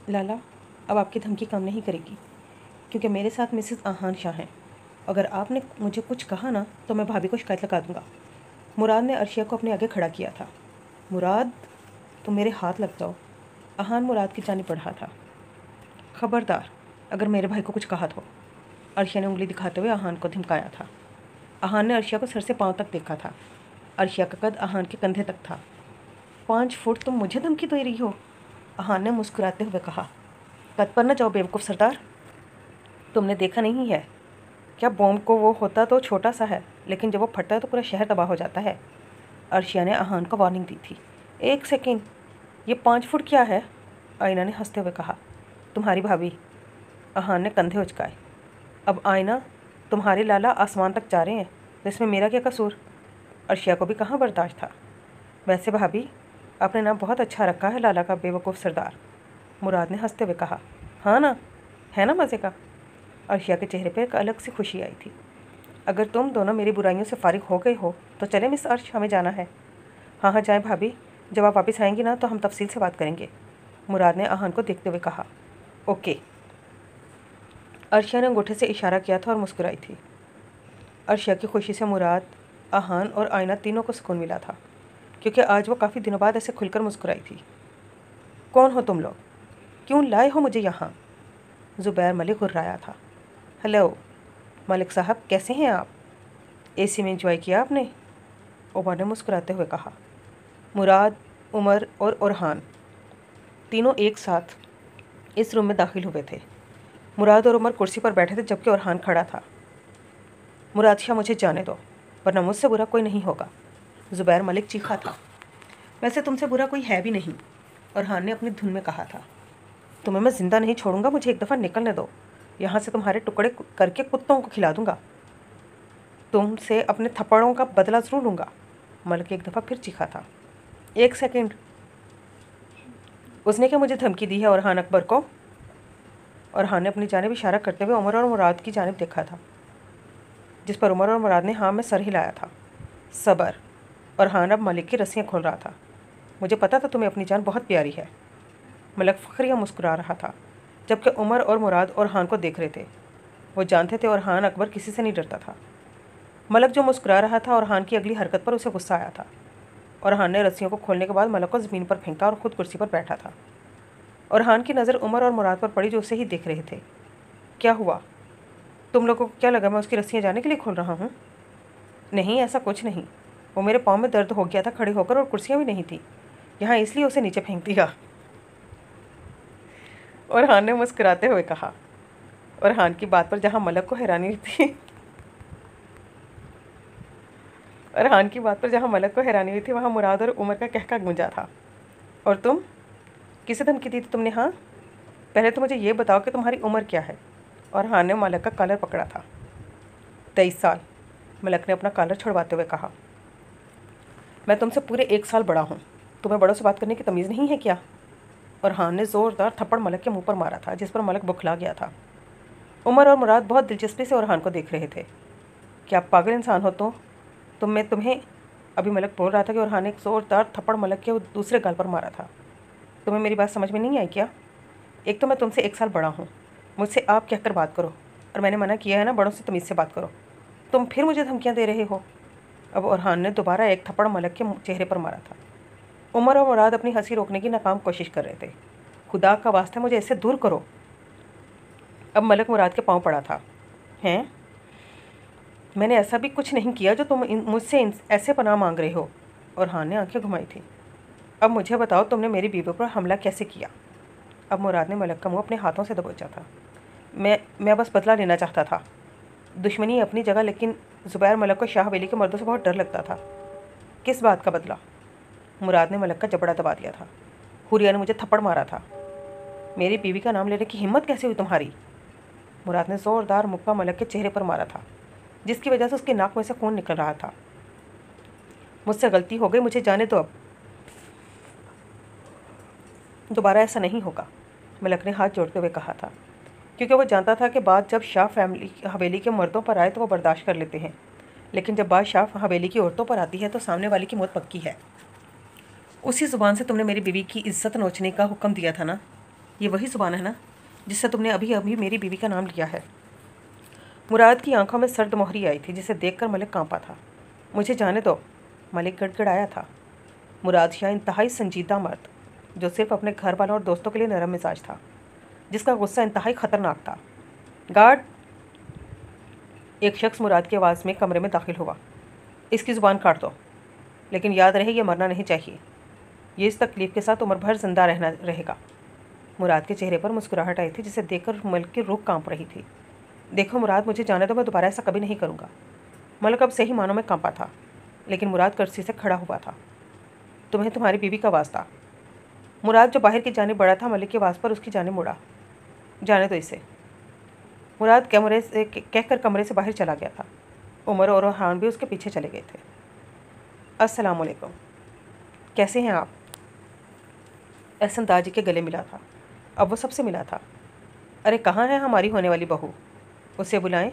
लाला, अब आपकी धमकी काम नहीं करेगी, क्योंकि मेरे साथ मिसेस आहान शाह हैं। अगर आपने मुझे कुछ कहा ना, तो मैं भाभी को शिकायत लगा दूंगा। मुराद ने अर्शिया को अपने आगे खड़ा किया था। मुराद, तुम मेरे हाथ लग जाओ। आहान मुराद की जानिब बढ़ा था। खबरदार, अगर मेरे भाई को कुछ कहा तो। अर्शिया ने उंगली दिखाते हुए आहान को धमकाया था। आहान ने अर्शिया को सर से पांव तक देखा था। अर्शिया का कद अहान के कंधे तक था। 5 फुट तुम मुझे धमकी दे रही हो? अहान ने मुस्कुराते हुए कहा। कद पर न जाओ बेवकूफ़ सरदार। तुमने देखा नहीं है क्या बॉम्ब को? वो होता तो छोटा सा है, लेकिन जब वो फटता है तो पूरा शहर तबाह हो जाता है। अर्शिया ने अहान को वार्निंग दी थी। 1 सेकेंड, ये 5 फुट क्या है? आयना ने हंसते हुए कहा। तुम्हारी भाभी। अहान ने कंधे उचकाए। अब आयना, तुम्हारे लाला आसमान तक जा रहे हैं तो इसमें मेरा क्या कसूर? अर्शिया को भी कहाँ बर्दाश्त था। वैसे भाभी, आपने नाम बहुत अच्छा रखा है, लाला का बेवकूफ़ सरदार। मुराद ने हंसते हुए कहा। हाँ ना, है ना मज़े का? अर्शिया के चेहरे पर एक अलग सी खुशी आई थी। अगर तुम दोनों मेरी बुराइयों से फारिग हो गए हो तो चले मिस अर्श, हमें जाना है। हाँ हाँ जाएं भाभी, जब आप वापस आएंगी ना तो हम तफसील से बात करेंगे। मुराद ने अहान को देखते हुए कहा। ओके। अर्शिया ने अंगूठे से इशारा किया था और मुस्कुराई थी। अर्शिया की खुशी से मुराद, अहान और आयना तीनों को सुकून मिला था, क्योंकि आज वो काफ़ी दिनों बाद ऐसे खुलकर मुस्कुराई थी। कौन हो तुम लोग? क्यों लाए हो मुझे यहाँ? ज़ुबैर मलिक गुर्राया था। हेलो मलिक साहब, कैसे हैं आप? एसी में एंजॉय किया आपने? उमर ने मुस्कुराते हुए कहा। मुराद, उमर और ओरहान तीनों एक साथ इस रूम में दाखिल हुए थे। मुराद और उमर कुर्सी पर बैठे थे जबकि ओरहान खड़ा था। मुराद शाह, मुझे जाने दो, वरना मुझसे बुरा कोई नहीं होगा। ज़ुबैर मलिक चीखा था। वैसे तुमसे बुरा कोई है भी नहीं, ओरहान ने अपनी धुन में कहा था। तुम्हें मैं ज़िंदा नहीं छोड़ूंगा, मुझे एक दफ़ा निकलने दो, यहाँ से तुम्हारे टुकड़े करके कुत्तों को खिला दूंगा। तुमसे अपने थप्पड़ों का बदला ज़रूर लूँगा। मलिक एक दफ़ा फिर चीखा था। 1 सेकेंड, उसने क्या मुझे धमकी दी है ओरहान अकबर को? ओरहान ने अपनी जानिब इशारा करते हुए उमर और मुराद की जानिब देखा था, जिस पर उमर और मुराद ने हाँ में सर हिलाया था। सबर। ओरहान अब मलिक की रस्सियाँ खोल रहा था। मुझे पता था तुम्हें अपनी जान बहुत प्यारी है। मलिक फ़ख्रिया मुस्कुरा रहा था, जबकि उमर और मुराद ओरहान को देख रहे थे। वो जानते थे ओरहान अकबर किसी से नहीं डरता था। मलिक जो मुस्कुरा रहा था, ओरहान की अगली हरकत पर उसे गुस्सा आया था। ओरहान ने रस्सियों को खोलने के बाद मलिक को ज़मीन पर फेंका और ख़ुद कुर्सी पर बैठा था। ओरहान की नज़र उमर और मुराद पर पड़ी, जो उसे ही देख रहे थे। क्या हुआ? तुम लोगों को क्या लगा मैं उसकी रस्सियाँ जाने के लिए खोल रहा हूँ? नहीं, ऐसा कुछ नहीं। वो मेरे पाँव में दर्द हो गया था खड़े होकर, और कुर्सियाँ भी नहीं थी यहाँ, इसलिए उसे नीचे फेंक दिया। ओरहान ने मुस्कुराते हुए कहा। ओरहान की बात पर जहाँ मलिक को हैरानी हुई थी वहाँ मुराद और उमर का कहका गूंजा था। और तुम किसे धमकी दी थी तुमने? हाँ, पहले तो मुझे ये बताओ कि तुम्हारी उम्र क्या है? ओरहान ने मलिक का कॉलर पकड़ा था। 23 साल। मलिक ने अपना कॉलर छुड़वाते हुए कहा। मैं तुमसे पूरे 1 साल बड़ा हूँ, तुम्हें बड़ों से बात करने की तमीज़ नहीं है क्या? ओरहान ने ज़ोरदार थप्पड़ मलिक के मुंह पर मारा था, जिस पर मलिक बुखला गया था। उमर और मुराद बहुत दिलचस्पी से ओरहान को देख रहे थे। क्या आप पागल इंसान हो? तो तुम्हें अभी मलिक बोल रहा था कि ओरहान ने एक ज़ोरदार थप्पड़ मलिक के दूसरे गाल पर मारा था। तुम्हें मेरी बात समझ में नहीं आई क्या? एक तो मैं तुमसे 1 साल बड़ा हूँ, मुझसे आप कहकर बात करो, और मैंने मना किया है ना, बड़ों से तमीज़ से बात करो। तुम फिर मुझे धमकियाँ दे रहे हो। अब ओरहान ने दोबारा एक थप्पड़ मलिक के चेहरे पर मारा था। उमर और मुराद अपनी हंसी रोकने की नाकाम कोशिश कर रहे थे। खुदा का वास्ता, मुझे ऐसे दूर करो। अब मलिक मुराद के पाँव पड़ा था। हैं? मैंने ऐसा भी कुछ नहीं किया जो तुम मुझसे ऐसे पनाह मांग रहे हो। ओरहान ने आंखें घुमाई थी। अब मुझे बताओ, तुमने मेरी बीवी पर हमला कैसे किया? अब मुराद ने मलिक का मुंह अपने हाथों से दबोचा था। मैं बस बदला लेना चाहता था। दुश्मनी अपनी जगह, लेकिन ज़ुबैर मलिक को शाह हवेली के मर्दों से बहुत डर लगता था। किस बात का बदला? मुराद ने मलिक का जबड़ा दबा दिया था। हुरिया ने मुझे थप्पड़ मारा था। मेरी बीवी का नाम लेने की हिम्मत कैसे हुई तुम्हारी? मुराद ने ज़ोरदार मुक्का मलिक के चेहरे पर मारा था, जिसकी वजह से उसके नाक में से खून निकल रहा था। मुझसे गलती हो गई, मुझे जाने दो, अब दोबारा ऐसा नहीं होगा। मलिक ने हाथ जोड़ते हुए कहा था, क्योंकि वो जानता था कि बात जब शाह हवेली के मर्दों पर आए तो वो बर्दाश्त कर लेते हैं, लेकिन जब बात शाह हवेली की औरतों पर आती है तो सामने वाले की मौत पक्की है। उसी ज़ुबान से तुमने मेरी बीवी की इज्जत नोचने का हुक्म दिया था ना? ये वही ज़ुबान है ना जिससे तुमने अभी अभी मेरी बीवी का नाम लिया है? मुराद की आंखों में सर्द मोहरी आई थी, जिसे देखकर मलिक कांपा था। मुझे जाने दो, मलिक गड़गड़ाया था। मुराद शाह इंतहाई संजीदा मर्द, जो सिर्फ अपने घर वालों और दोस्तों के लिए नरम मिजाज था, जिसका गुस्सा इंतहाई ख़तरनाक था। गार्ड! एक शख्स मुराद की आवाज़ में कमरे में दाखिल हुआ। इसकी ज़ुबान काट दो। लेकिन याद रहे ये मरना नहीं चाहिए। ये इस तकलीफ़ के साथ उम्र भर जिंदा रहना रहेगा। मुराद के चेहरे पर मुस्कुराहट आई थी, जिसे देखकर मलिक की रूह कांप रही थी। देखो मुराद, मुझे जाने दो, मैं दोबारा ऐसा कभी नहीं करूँगा। मलिक अब सही मानों में कांपा था, लेकिन मुराद कुर्सी से खड़ा हुआ था। तुम्हें तुम्हारी बीवी का वास्ता। मुराद जो बाहर की जानिब बढ़ा था, मलिक की आवाज़ पर उसकी जानिब मुड़ा। जाने दो इसे। मुराद कमरे से कहकर कमरे से बाहर चला गया था। उमर और हान भी उसके पीछे चले गए थे। अस्सलाम वालेकुम, कैसे हैं आप? एहसन दाजी के गले मिला था। अब वो सबसे मिला था। अरे कहाँ है हमारी होने वाली बहू? उसे बुलाएं।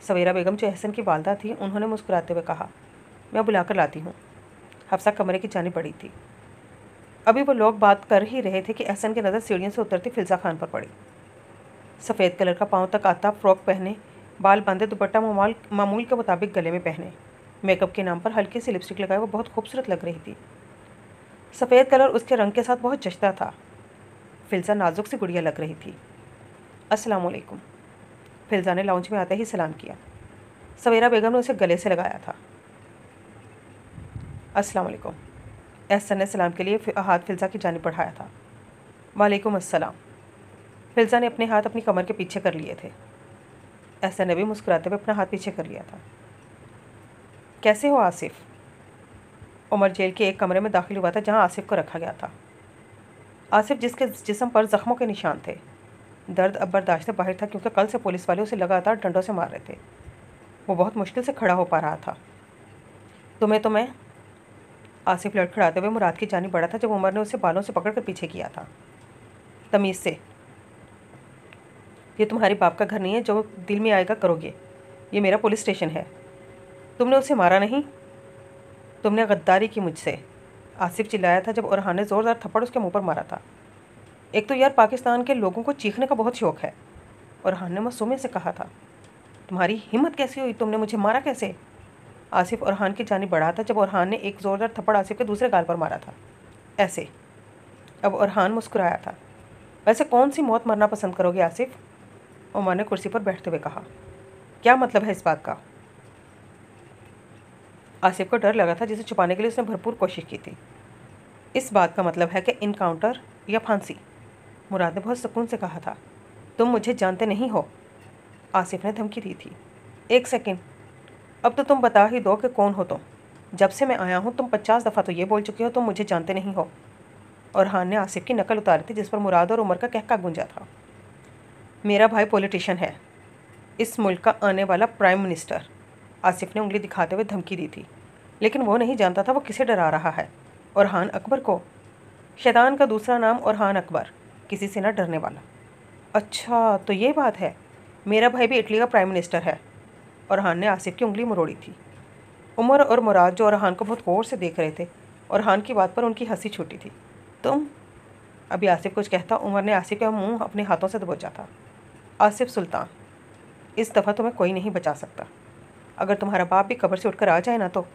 सवेरा बेगम जो एहसन की वालदा थी, उन्होंने मुस्कुराते हुए कहा, मैं बुलाकर लाती हूँ। हफ्सा कमरे की जानिब बढ़ी थी। अभी वो लोग बात कर ही रहे थे कि एहसन की नज़र सीढ़ियों से उतरती फिज़ा खान पर पड़ी। सफ़ेद कलर का पाँव तक आता फ्रॉक पहने, बाल बांधे, दुपट्टा मामूल के मुताबिक गले में पहने, मेकअप के नाम पर हल्की सी लिपस्टिक लगाए वो बहुत खूबसूरत लग रही थी। सफ़ेद कलर उसके रंग के साथ बहुत जचता था। फिल्ज़ा नाजुक सी गुड़िया लग रही थी। अस्सलाम वालेकुम। फिल्ज़ा ने लाउंज में आते ही सलाम किया। सवेरा बेगम ने उसे गले से लगाया था। अस्सलाम वालेकुम। एहसन ने सलाम के लिए हाथ फिल्ज़ा की जानिब बढ़ाया था। वालेकुम अस्सलाम। फिल्ज़ा ने अपने हाथ अपनी कमर के पीछे कर लिए थे। एहसन ने भी मुस्कुराते हुए अपना हाथ पीछे कर लिया था। कैसे हो आसिफ? उमर जेल के एक कमरे में दाखिल हुआ था जहाँ आसिफ को रखा गया था। आसिफ, जिसके जिस्म पर ज़ख्मों के निशान थे, दर्द अब बर्दाश्त से बाहर था, क्योंकि कल से पुलिस वाले उसे लगातार डंडों से मार रहे थे। वो बहुत मुश्किल से खड़ा हो पा रहा था। तुम्हें तो मैं आसिफ लड़खड़ाते हुए मुराद की जानिब बढ़ा था जब उमर ने उसे बालों से पकड़कर पीछे किया था। तमीज़ से। ये तुम्हारे बाप का घर नहीं है, जो दिल में आएगा करोगे। ये मेरा पुलिस स्टेशन है। तुमने उसे मारा नहीं, तुमने गद्दारी की मुझसे। आसिफ चिल्लाया था जब उरहान ने ज़ोरदार थप्पड़ उसके मुंह पर मारा था। एक तो यार पाकिस्तान के लोगों को चीखने का बहुत शौक़ है। उरहान ने मासूमियत से कहा था। तुम्हारी हिम्मत कैसी हुई? तुमने मुझे मारा कैसे? आसिफ उरहान की जानिब बढ़ा था जब उरहान ने एक ज़ोरदार थप्पड़ आसिफ के दूसरे गाल पर मारा था। ऐसे। अब उरहान मुस्कुराया था। वैसे कौन सी मौत मरना पसंद करोगे आसिफ? उमर ने कुर्सी पर बैठते हुए कहा। क्या मतलब है इस बात का? आसिफ को डर लगा था, जिसे छुपाने के लिए उसने भरपूर कोशिश की थी। इस बात का मतलब है कि इनकाउंटर या फांसी। मुराद ने बहुत सुकून से कहा था। तुम मुझे जानते नहीं हो। आसिफ ने धमकी दी थी। एक सेकंड, अब तो तुम बता ही दो कि कौन हो तुम। जब से मैं आया हूँ तुम 50 दफ़ा तो ये बोल चुके हो तुम मुझे जानते नहीं हो। और हान ने आसिफ की नकल उतारी थी, जिस पर मुराद और उमर का कहका गूंजा था। मेरा भाई पॉलिटिशियन है, इस मुल्क का आने वाला प्राइम मिनिस्टर। आसिफ ने उंगली दिखाते हुए धमकी दी थी, लेकिन वो नहीं जानता था वो किसे डरा रहा है। उरहान अकबर को। शैतान का दूसरा नाम उरहान अकबर, किसी से न डरने वाला। अच्छा तो ये बात है। मेरा भाई भी इटली का प्राइम मिनिस्टर है। उरहान ने आसिफ की उंगली मरोड़ी थी। उमर और मुराद जो उरहान को बहुत गौर से देख रहे थे, उरहान की बात पर उनकी हंसी छूटी थी। तुम? अभी आसिफ कुछ कहता, उमर ने आसिफ का मुंह अपने हाथों से दबोचा था। आसिफ सुल्तान, इस दफ़ा तुम्हें कोई नहीं बचा सकता। अगर तुम्हारा बाप भी कब्र से उठकर आ जाए ना, तो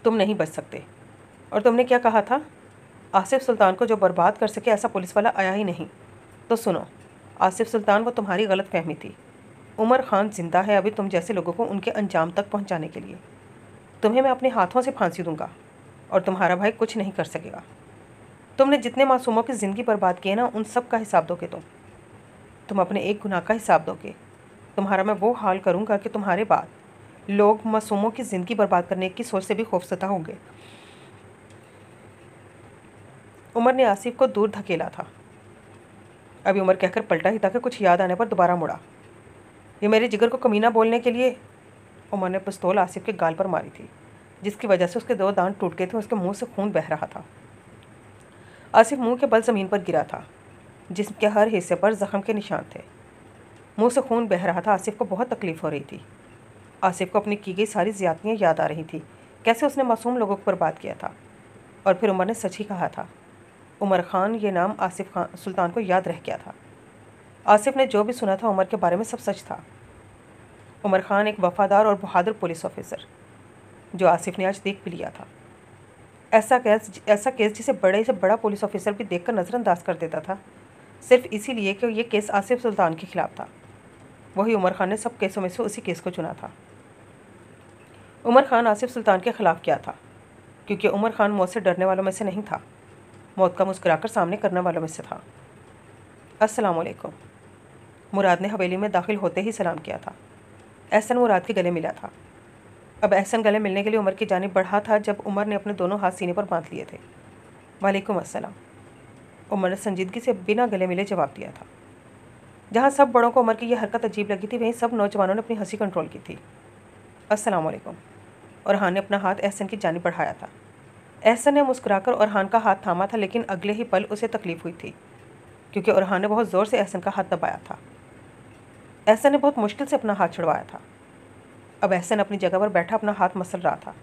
तुम नहीं बच सकते। और तुमने क्या कहा था? आसिफ सुल्तान को जो बर्बाद कर सके ऐसा पुलिस वाला आया ही नहीं। तो सुनो आसिफ सुल्तान, वो तुम्हारी गलत फहमी थी। उमर खान जिंदा है अभी तुम जैसे लोगों को उनके अंजाम तक पहुंचाने के लिए। तुम्हें मैं अपने हाथों से फांसी दूंगा और तुम्हारा भाई कुछ नहीं कर सकेगा। तुमने जितने मासूमों की ज़िंदगी बर्बाद की है ना, उन सब का हिसाब दोगे तुम अपने एक गुनाह का हिसाब दोगे। तुम्हारा मैं वो हाल करूंगा कि तुम्हारे बाद लोग मासूमों की ज़िंदगी बर्बाद करने की सोच से भी खौफज़दा होंगे। उमर ने आसिफ को दूर धकेला था। अभी उमर कहकर पलटा ही था कि कुछ याद आने पर दोबारा मुड़ा। ये मेरे जिगर को कमीना बोलने के लिए। उमर ने पिस्तौल आसिफ के गाल पर मारी थी, जिसकी वजह से उसके 2 दांत टूट गए थे। उसके मुंह से खून बह रहा था। आसिफ मुंह के बल ज़मीन पर गिरा था। जिस्म के हर हिस्से पर ज़ख्म के निशान थे। मुंह से खून बह रहा था। आसिफ को बहुत तकलीफ़ हो रही थी। आसिफ को अपनी की गई सारी ज़्यादतियाँ याद आ रही थी, कैसे उसने मासूम लोगों को बर्बाद किया था। और फिर उमर ने सच ही कहा था। उमर खान, ये नाम आसिफ खान सुल्तान को याद रह गया था। आसिफ ने जो भी सुना था उमर के बारे में सब सच था। उमर खान एक वफ़ादार और बहादुर पुलिस ऑफिसर, जो आसिफ ने आज देख भी लिया था। ऐसा केस जिसे बड़े से बड़ा पुलिस ऑफिसर भी देखकर नज़रअंदाज कर देता था, सिर्फ इसीलिए कि ये केस आसिफ सुल्तान के खिलाफ था। वही उमर खान ने सब केसों में से उसी केस को चुना था। उमर खान आसिफ सुल्तान के ख़िलाफ़ क्या था, क्योंकि उमर खान मौत से डरने वालों में से नहीं था, मौत का मुस्कुराकर सामने करने वालों में से था। अस्सलाम वालेकुम। मुराद ने हवेली में दाखिल होते ही सलाम किया था। एहसन मुराद के गले मिला था। अब एहसन गले मिलने के लिए उमर की जानिब बढ़ा था जब उमर ने अपने दोनों हाथ सीने पर बांध लिए थे। वालेकुम अस्सलाम। उमर ने संजीदगी से बिना गले मिले जवाब दिया था। जहाँ सब बड़ों को उमर की यह हरकत अजीब लगी थी, वहीं सब नौजवानों ने अपनी हंसी कंट्रोल की थी। अस्सलाम वालेकुम। औरहान ने अपना हाथ एहसन की जानिब बढ़ाया था। एहसन ने मुस्कुराकर औरहान का हाथ थामा था, लेकिन अगले ही पल उसे तकलीफ हुई थी, क्योंकि औरहान ने बहुत ज़ोर से एहसन का हाथ दबाया था। एहसन ने बहुत मुश्किल से अपना हाथ छुड़वाया था। अब एहसन अपनी जगह पर बैठा अपना हाथ मसल रहा था।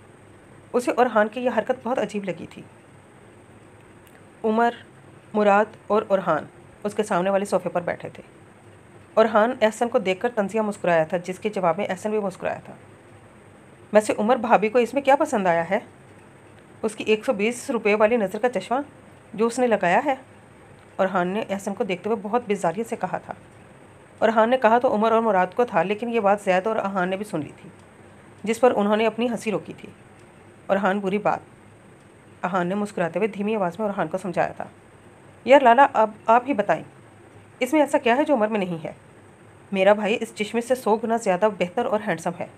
उसे औरहान की यह हरकत बहुत अजीब लगी थी। उमर, मुराद और औरहान उसके सामने वाले सोफे पर बैठे थे। औरहान एहसन को देखकर तंजिया मुस्कुराया था, जिसके जवाब में एहसन भी मुस्कुराया था। वैसे उमर भाभी को इसमें क्या पसंद आया है? उसकी 120 रुपये वाली नज़र का चश्मा जो उसने लगाया है? औरहान ने एहसन को देखते हुए बहुत बेजारियत से कहा था। औरहान ने कहा तो उमर और मुराद को था, लेकिन ये बात ज़ैद और अहान ने भी सुन ली थी, जिस पर उन्होंने अपनी हंसी रोकी थी। औरहान बुरी बात। अहान ने मुस्कुराते हुए धीमी आवाज़ में औरहान को समझाया था। यार लाला, अब आप ही बताएं, इसमें ऐसा क्या है जो उमर में नहीं है? मेरा भाई इस चश्मे से 100 गुना ज़्यादा बेहतर और हैंडसम है।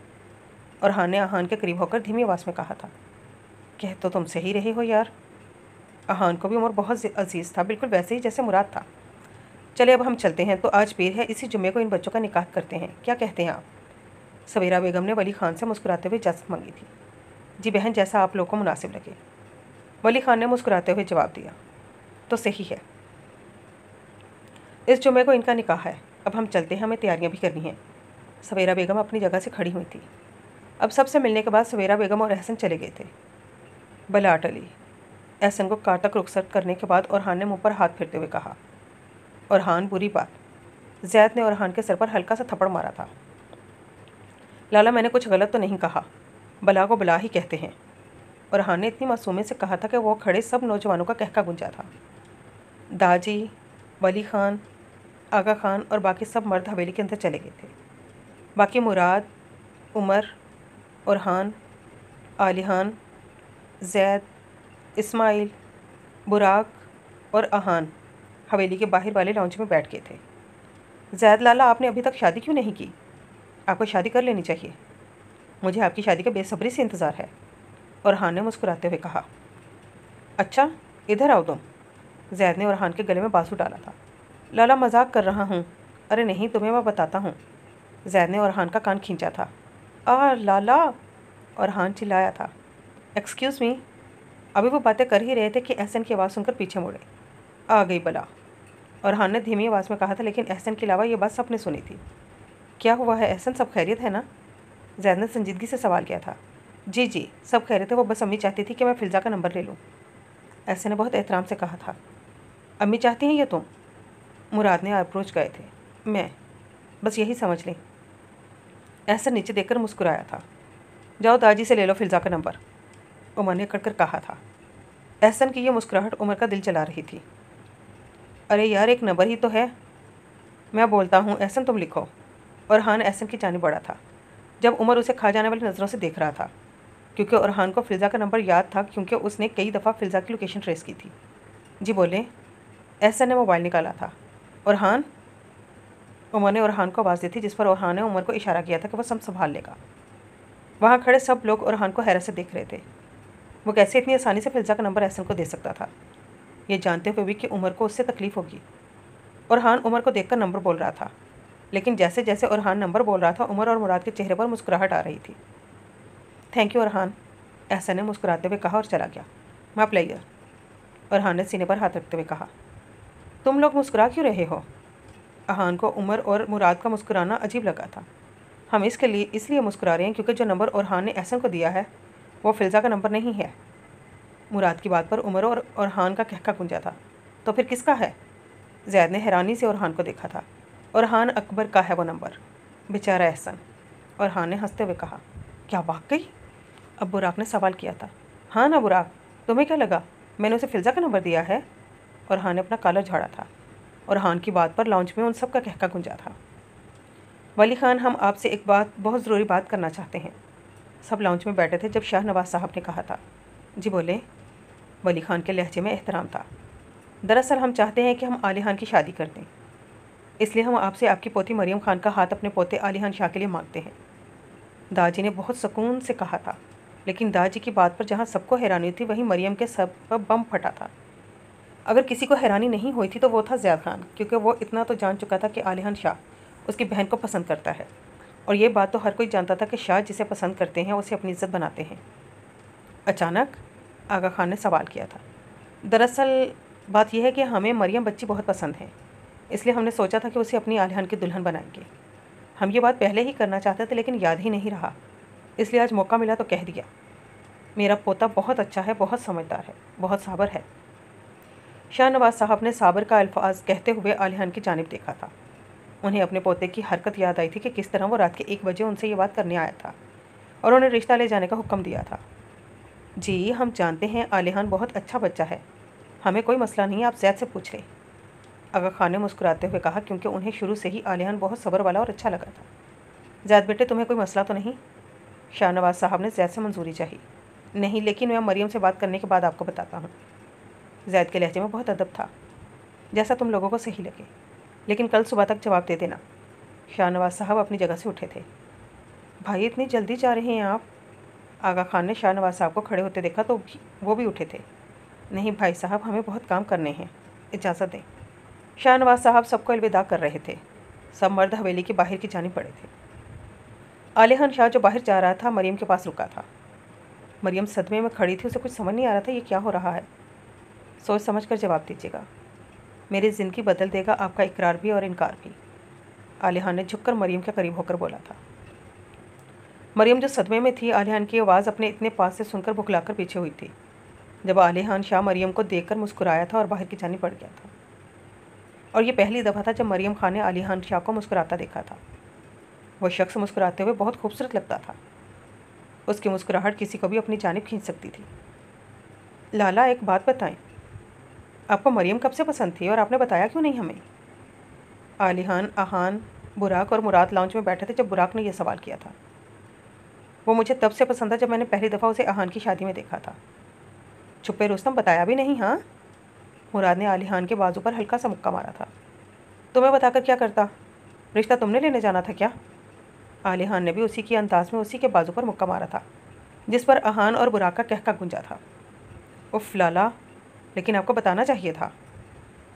औरहान ने अहान के करीब होकर धीमी आवाज़ में कहा था। कह तो तुम सही रहे हो यार। अहान को भी उमर बहुत अजीज़ था, बिल्कुल वैसे ही जैसे मुराद था। चले अब हम चलते हैं, तो आज पीर है, इसी जुम्मे को इन बच्चों का निकाह करते हैं, क्या कहते हैं आप? सवेरा बेगम ने वली खान से मुस्कुराते हुए इजाज़त मांगी थी। जी बहन, जैसा आप लोग को मुनासिब लगे। वली खान ने मुस्कुराते हुए जवाब दिया। तो सही है, इस जुम्मे को इनका निकाह है। अब हम चलते हैं, हमें तैयारियां भी करनी हैं। सवेरा बेगम अपनी जगह से खड़ी हुई थी। अब सबसे मिलने के बाद सवेरा बेगम और एहसन चले गए थे। भला टली। एहसन को कार तक रुखसत करने के बाद औरहान ने मुँह पर हाथ फेरते हुए कहा। औरहान, बुरी बात। ज़ैद ने औरहान के सर पर हल्का सा थप्पड़ मारा था। लाला, मैंने कुछ गलत तो नहीं कहा, बला को बला ही कहते हैं। औरहान ने इतनी मासूमियत से कहा था कि वो खड़े सब नौजवानों का कहका गुंजा था। दाजी, वली खान, आगा खान और बाकी सब मर्द हवेली के अंदर चले गए थे। बाकी मुराद, उमर, औरहान, आलिहान, ज़ैद, इस्माइल, बुराक और अहान हवेली के बाहर वाले लाउंज में बैठ गए थे। ज़ैद लाला, आपने अभी तक शादी क्यों नहीं की? आपको शादी कर लेनी चाहिए। मुझे आपकी शादी का बेसब्री से इंतज़ार है। औरहान ने मुस्कुराते हुए कहा। अच्छा, इधर आओ तुम। ज़ैद ने औरहान के गले में बाजू डाला था। लाला, मजाक कर रहा हूँ। अरे नहीं, तुम्हें मैं बताता हूँ। ज़ैद ने औरहान का कान खींचा था। लाला, औरहान चिल्लाया था। Excuse me. अभी वो बातें कर ही रहे थे कि एहसन की आवाज़ सुनकर पीछे मुड़े। आ गई बला, औरहान ने धीमी आवाज़ में कहा था, लेकिन एहसन के अलावा ये बात सबने सुनी थी। क्या हुआ है एहसन, सब खैरियत है ना? ज़ैद ने संजीदगी से सवाल किया था। जी जी, सब खैरियत है, वो बस अम्मी चाहती थी कि मैं फ़िज़ा का नंबर ले लूँ। एहसन ने बहुत एहतराम से कहा था। अम्मी चाहती हैं या तुम? मुराद ने अप्रोच गए थे। मैं, बस यही समझ लें। एहसन नीचे देखकर मुस्कुराया था। जाओ दादी से ले लो फ़िज़ा का नंबर, उमर ने कड़कर कहा था। एहसन की यह मुस्कुराहट उमर का दिल जला रही थी। अरे यार, एक नंबर ही तो है। मैं बोलता हूँ एहसन, तुम लिखो। औरहान एहसन की जानिब बढ़ा था, जब उमर उसे खा जाने वाली नज़रों से देख रहा था, क्योंकि औरहान को फ़िज़ा का नंबर याद था, क्योंकि उसने कई दफ़ा फ़िज़ा की लोकेशन ट्रेस की थी। जी बोले। एहसन ने मोबाइल निकाला था। औरहान। उमर ने औरहान को आवाज़ दी थी, जिस पर औरहान ने उमर को इशारा किया था कि वह सब संभाल लेगा। वहाँ खड़े सब लोग औरहान को हैरत से देख रहे थे। वो कैसे इतनी आसानी से फ़िज़ा का नंबर एहसन को दे सकता था, ये जानते हुए भी कि उमर को उससे तकलीफ़ होगी। औरहान उमर को देखकर नंबर बोल रहा था, लेकिन जैसे जैसे औरहान नंबर बोल रहा था, उमर और मुराद के चेहरे पर मुस्कुराहट आ रही थी। थैंक यू औरहान, एहसन ने मुस्कुराते हुए कहा और चला गया। माय प्लेयर, औरहान ने सीने पर हाथ रखते हुए कहा। तुम लोग मुस्कुरा क्यों रहे हो? अहान को उमर और मुराद का मुस्कुराना अजीब लगा था। हम इसके लिए इसलिए मुस्कुरा रहे हैं क्योंकि जो नंबर औरहान ने एहसन को दिया है वो फ़िज़ा का नंबर नहीं है। मुराद की बात पर उमर और औरहान का कहका गुंजा था। तो फिर किसका है? ज़ैद ने हैरानी से औरहान को देखा था। औरहान अकबर का है वो नंबर, बेचारा एहसन। औरहान ने हंसते हुए कहा। क्या वाकई? अब बुराक ने सवाल किया था। हाँ ना बुराक, तुम्हें क्या लगा मैंने उसे फ़िज़ा का नंबर दिया है? औरहान ने अपना कॉलर झाड़ा था। औरहान की बात पर लाउंज में उन सब का कहका गुंजा था। वली खान, हम आपसे एक बहुत ज़रूरी बात करना चाहते हैं। सब लाउंज में बैठे थे जब शाहनवाज साहब ने कहा था। जी बोले। वली खान के लहजे में एहतराम था। दरअसल हम चाहते हैं कि हम आली खान की शादी कर दें, इसलिए हम आपसे आपकी पोती मरियम खान का हाथ अपने पोते आली खान शाह के लिए मांगते हैं। दाजी ने बहुत सुकून से कहा था, लेकिन दाजी की बात पर जहाँ सबको हैरानी थी वहीं मरियम के सब पर बम फटा था। अगर किसी को हैरानी नहीं हुई थी तो वो था ज़ैद खान, क्योंकि वो इतना तो जान चुका था कि आली खान शाह उसकी बहन को पसंद करता है, और ये बात तो हर कोई जानता था कि शाह जिसे पसंद करते हैं उसे अपनी इज्जत बनाते हैं। अचानक आगा खान ने सवाल किया था। दरअसल बात यह है कि हमें मरियम बच्ची बहुत पसंद है, इसलिए हमने सोचा था कि उसे अपनी आली खान की दुल्हन बनाएंगे। हम ये बात पहले ही करना चाहते थे, लेकिन याद ही नहीं रहा, इसलिए आज मौका मिला तो कह दिया। मेरा पोता बहुत अच्छा है, बहुत समझदार है, बहुत साबर है। शाहनवाज साहब ने साबर का अल्फाज कहते हुए आली खान की जानिब देखा था। उन्हें अपने पोते की हरकत याद आई थी कि किस तरह वो रात के 1 बजे उनसे ये बात करने आया था और उन्हें रिश्ता ले जाने का हुक्म दिया था। जी हम जानते हैं, आली खान बहुत अच्छा बच्चा है, हमें कोई मसला नहीं है, आप ज़ैद से पूछ लें। आगा खान ने मुस्कुराते हुए कहा, क्योंकि उन्हें शुरू से ही आली खान बहुत सब्र वाला और अच्छा लगा था। ज़ैद बेटे, तुम्हें कोई मसला तो नहीं? शाहनवाज साहब ने ज़ैद से मंजूरी चाही। नहीं, लेकिन मैं मरियम से बात करने के बाद आपको बताता हूँ। ज़ैद के लहजे में बहुत अदब था। जैसा तुम लोगों को सही लगे, लेकिन कल सुबह तक जवाब दे देना। शाहनवाज साहब अपनी जगह से उठे थे। भाई इतनी जल्दी जा रहे हैं आप? आगा खान ने शाहनवाज साहब को खड़े होते देखा तो वो भी उठे थे। नहीं भाई साहब, हमें बहुत काम करने हैं, इजाज़त दें। शाहनवाज साहब सबको अलविदा कर रहे थे। सब मर्द हवेली के बाहर की जानिब पड़े थे। आली खान शाह जो बाहर जा रहा था मरियम के पास रुका था। मरियम सदमे में खड़ी थी, उसे कुछ समझ नहीं आ रहा था ये क्या हो रहा है। सोच समझ कर जवाब दीजिएगा, मेरी ज़िंदगी बदल देगा आपका इकरार भी और इनकार भी। आली खान ने झुककर मरियम के करीब होकर बोला था। मरियम जो सदमे में थी, आली खान की आवाज़ अपने इतने पास से सुनकर बुखलाकर पीछे हुई थी। जब आली खान शाह मरियम को देखकर मुस्कुराया था और बाहर की जानिब बढ़ गया था, और ये पहली दफ़ा था जब मरियम खान ने आली खान शाह को मुस्कुराता देखा था। वह शख्स मुस्कुराते हुए बहुत खूबसूरत लगता था। उसकी मुस्कुराहट किसी को भी अपनी जानिब खींच सकती थी। लाला एक बात बताएं, आपको मरियम कब से पसंद थी और आपने बताया क्यों नहीं हमें? आली खान, आहान, बुराक और मुराद लाउंज में बैठे थे जब बुराक ने यह सवाल किया था। वो मुझे तब से पसंद था जब मैंने पहली दफ़ा उसे आहान की शादी में देखा था। छुपे रुस्तम, बताया भी नहीं? हाँ, मुराद ने आली खान के बाजू पर हल्का सा मुक्का मारा था। तुम्हें बताकर क्या करता? रिश्ता तुमने लेने जाना था क्या? आली खान ने भी उसी की अंदाज में उसी के बाजू पर मुक्का मारा था, जिस पर आहान और बुराक का कहका गुंजा था। उफ लाला, लेकिन आपको बताना चाहिए था।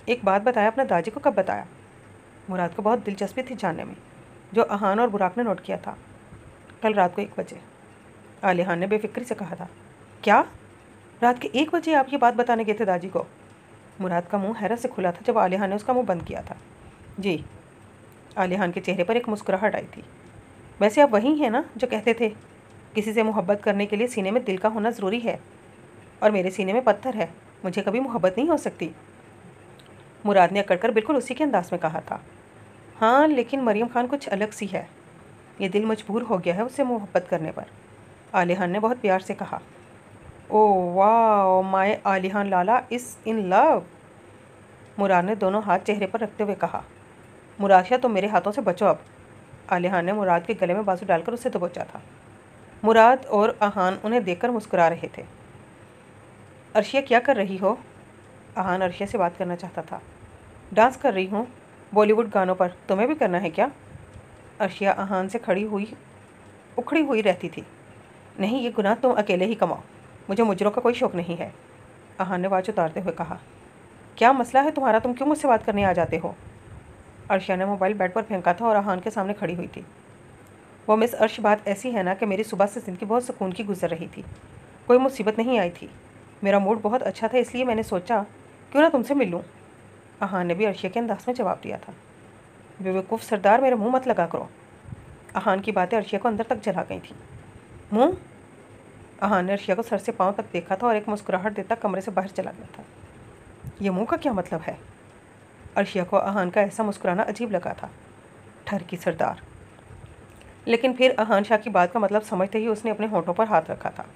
एक बात बताया, अपने दादी को कब बताया? मुराद को बहुत दिलचस्पी थी जानने में, जो आहान और बुराक ने नोट किया था। कल रात को 1 बजे, आली खान ने बेफिक्री से कहा था। क्या? रात के 1 बजे आप ये बात बताने गए थे दादी को? मुराद का मुंह हैरत से खुला था जब आली खान ने उसका मुंह बंद किया था। जी। आली खान के चेहरे पर एक मुस्कुराहट आई थी। वैसे आप वही हैं ना जो कहते थे किसी से मोहब्बत करने के लिए सीने में दिल का होना ज़रूरी है, और मेरे सीने में पत्थर है, मुझे कभी मोहब्बत नहीं हो सकती। मुराद ने अकड़कर बिल्कुल उसी के अंदाज में कहा था। हाँ, लेकिन मरियम खान कुछ अलग सी है, ये दिल मजबूर हो गया है उससे मोहब्बत करने पर। आली खान ने बहुत प्यार से कहा। ओह वाह, माय आली खान लाला इज़ इन लव। मुराद ने दोनों हाथ चेहरे पर रखते हुए कहा। मुराद शाह, तुम मेरे हाथों से बचो अब। आली खान ने मुराद के गले में बाजू डालकर उससे दबोचा था। मुराद और आहान उन्हें देखकर मुस्कुरा रहे थे। अर्शिया, क्या कर रही हो? आहान अर्शिया से बात करना चाहता था। डांस कर रही हूँ, बॉलीवुड गानों पर, तुम्हें भी करना है क्या? अर्शिया आहान से उखड़ी हुई रहती थी। नहीं, ये गुनाह तुम अकेले ही कमाओ, मुझे मुजरों का कोई शौक़ नहीं है। आहान ने आवाज़ उतारते हुए कहा। क्या मसला है तुम्हारा, तुम क्यों मुझसे बात करने आ जाते हो? अर्शिया ने मोबाइल बेड पर फेंका था और आहान के सामने खड़ी हुई थी। वो मिस अर्श, बात ऐसी है ना कि मेरी सुबह से ज़िंदगी बहुत सुकून की गुजर रही थी, कोई मुसीबत नहीं आई थी, मेरा मूड बहुत अच्छा था, इसलिए मैंने सोचा क्यों ना तुमसे मिल लूँ। आहान ने भी अर्शिया के अंदाज में जवाब दिया था। बेवकूफ़ सरदार, मेरे मुँह मत लगा करो। आहान की बातें अर्शिया को अंदर तक जला गई थी। मुँह? आहान ने अर्शिया को सर से पाँव तक देखा था और एक मुस्कुराहट देता कमरे से बाहर चला गया था। ये मुँह का क्या मतलब है? अर्शिया को आहान का ऐसा मुस्कुराना अजीब लगा था। ठर की सरदार। लेकिन फिर आहान शाह की बात का मतलब समझते ही उसने अपने होठों पर हाथ रखा था।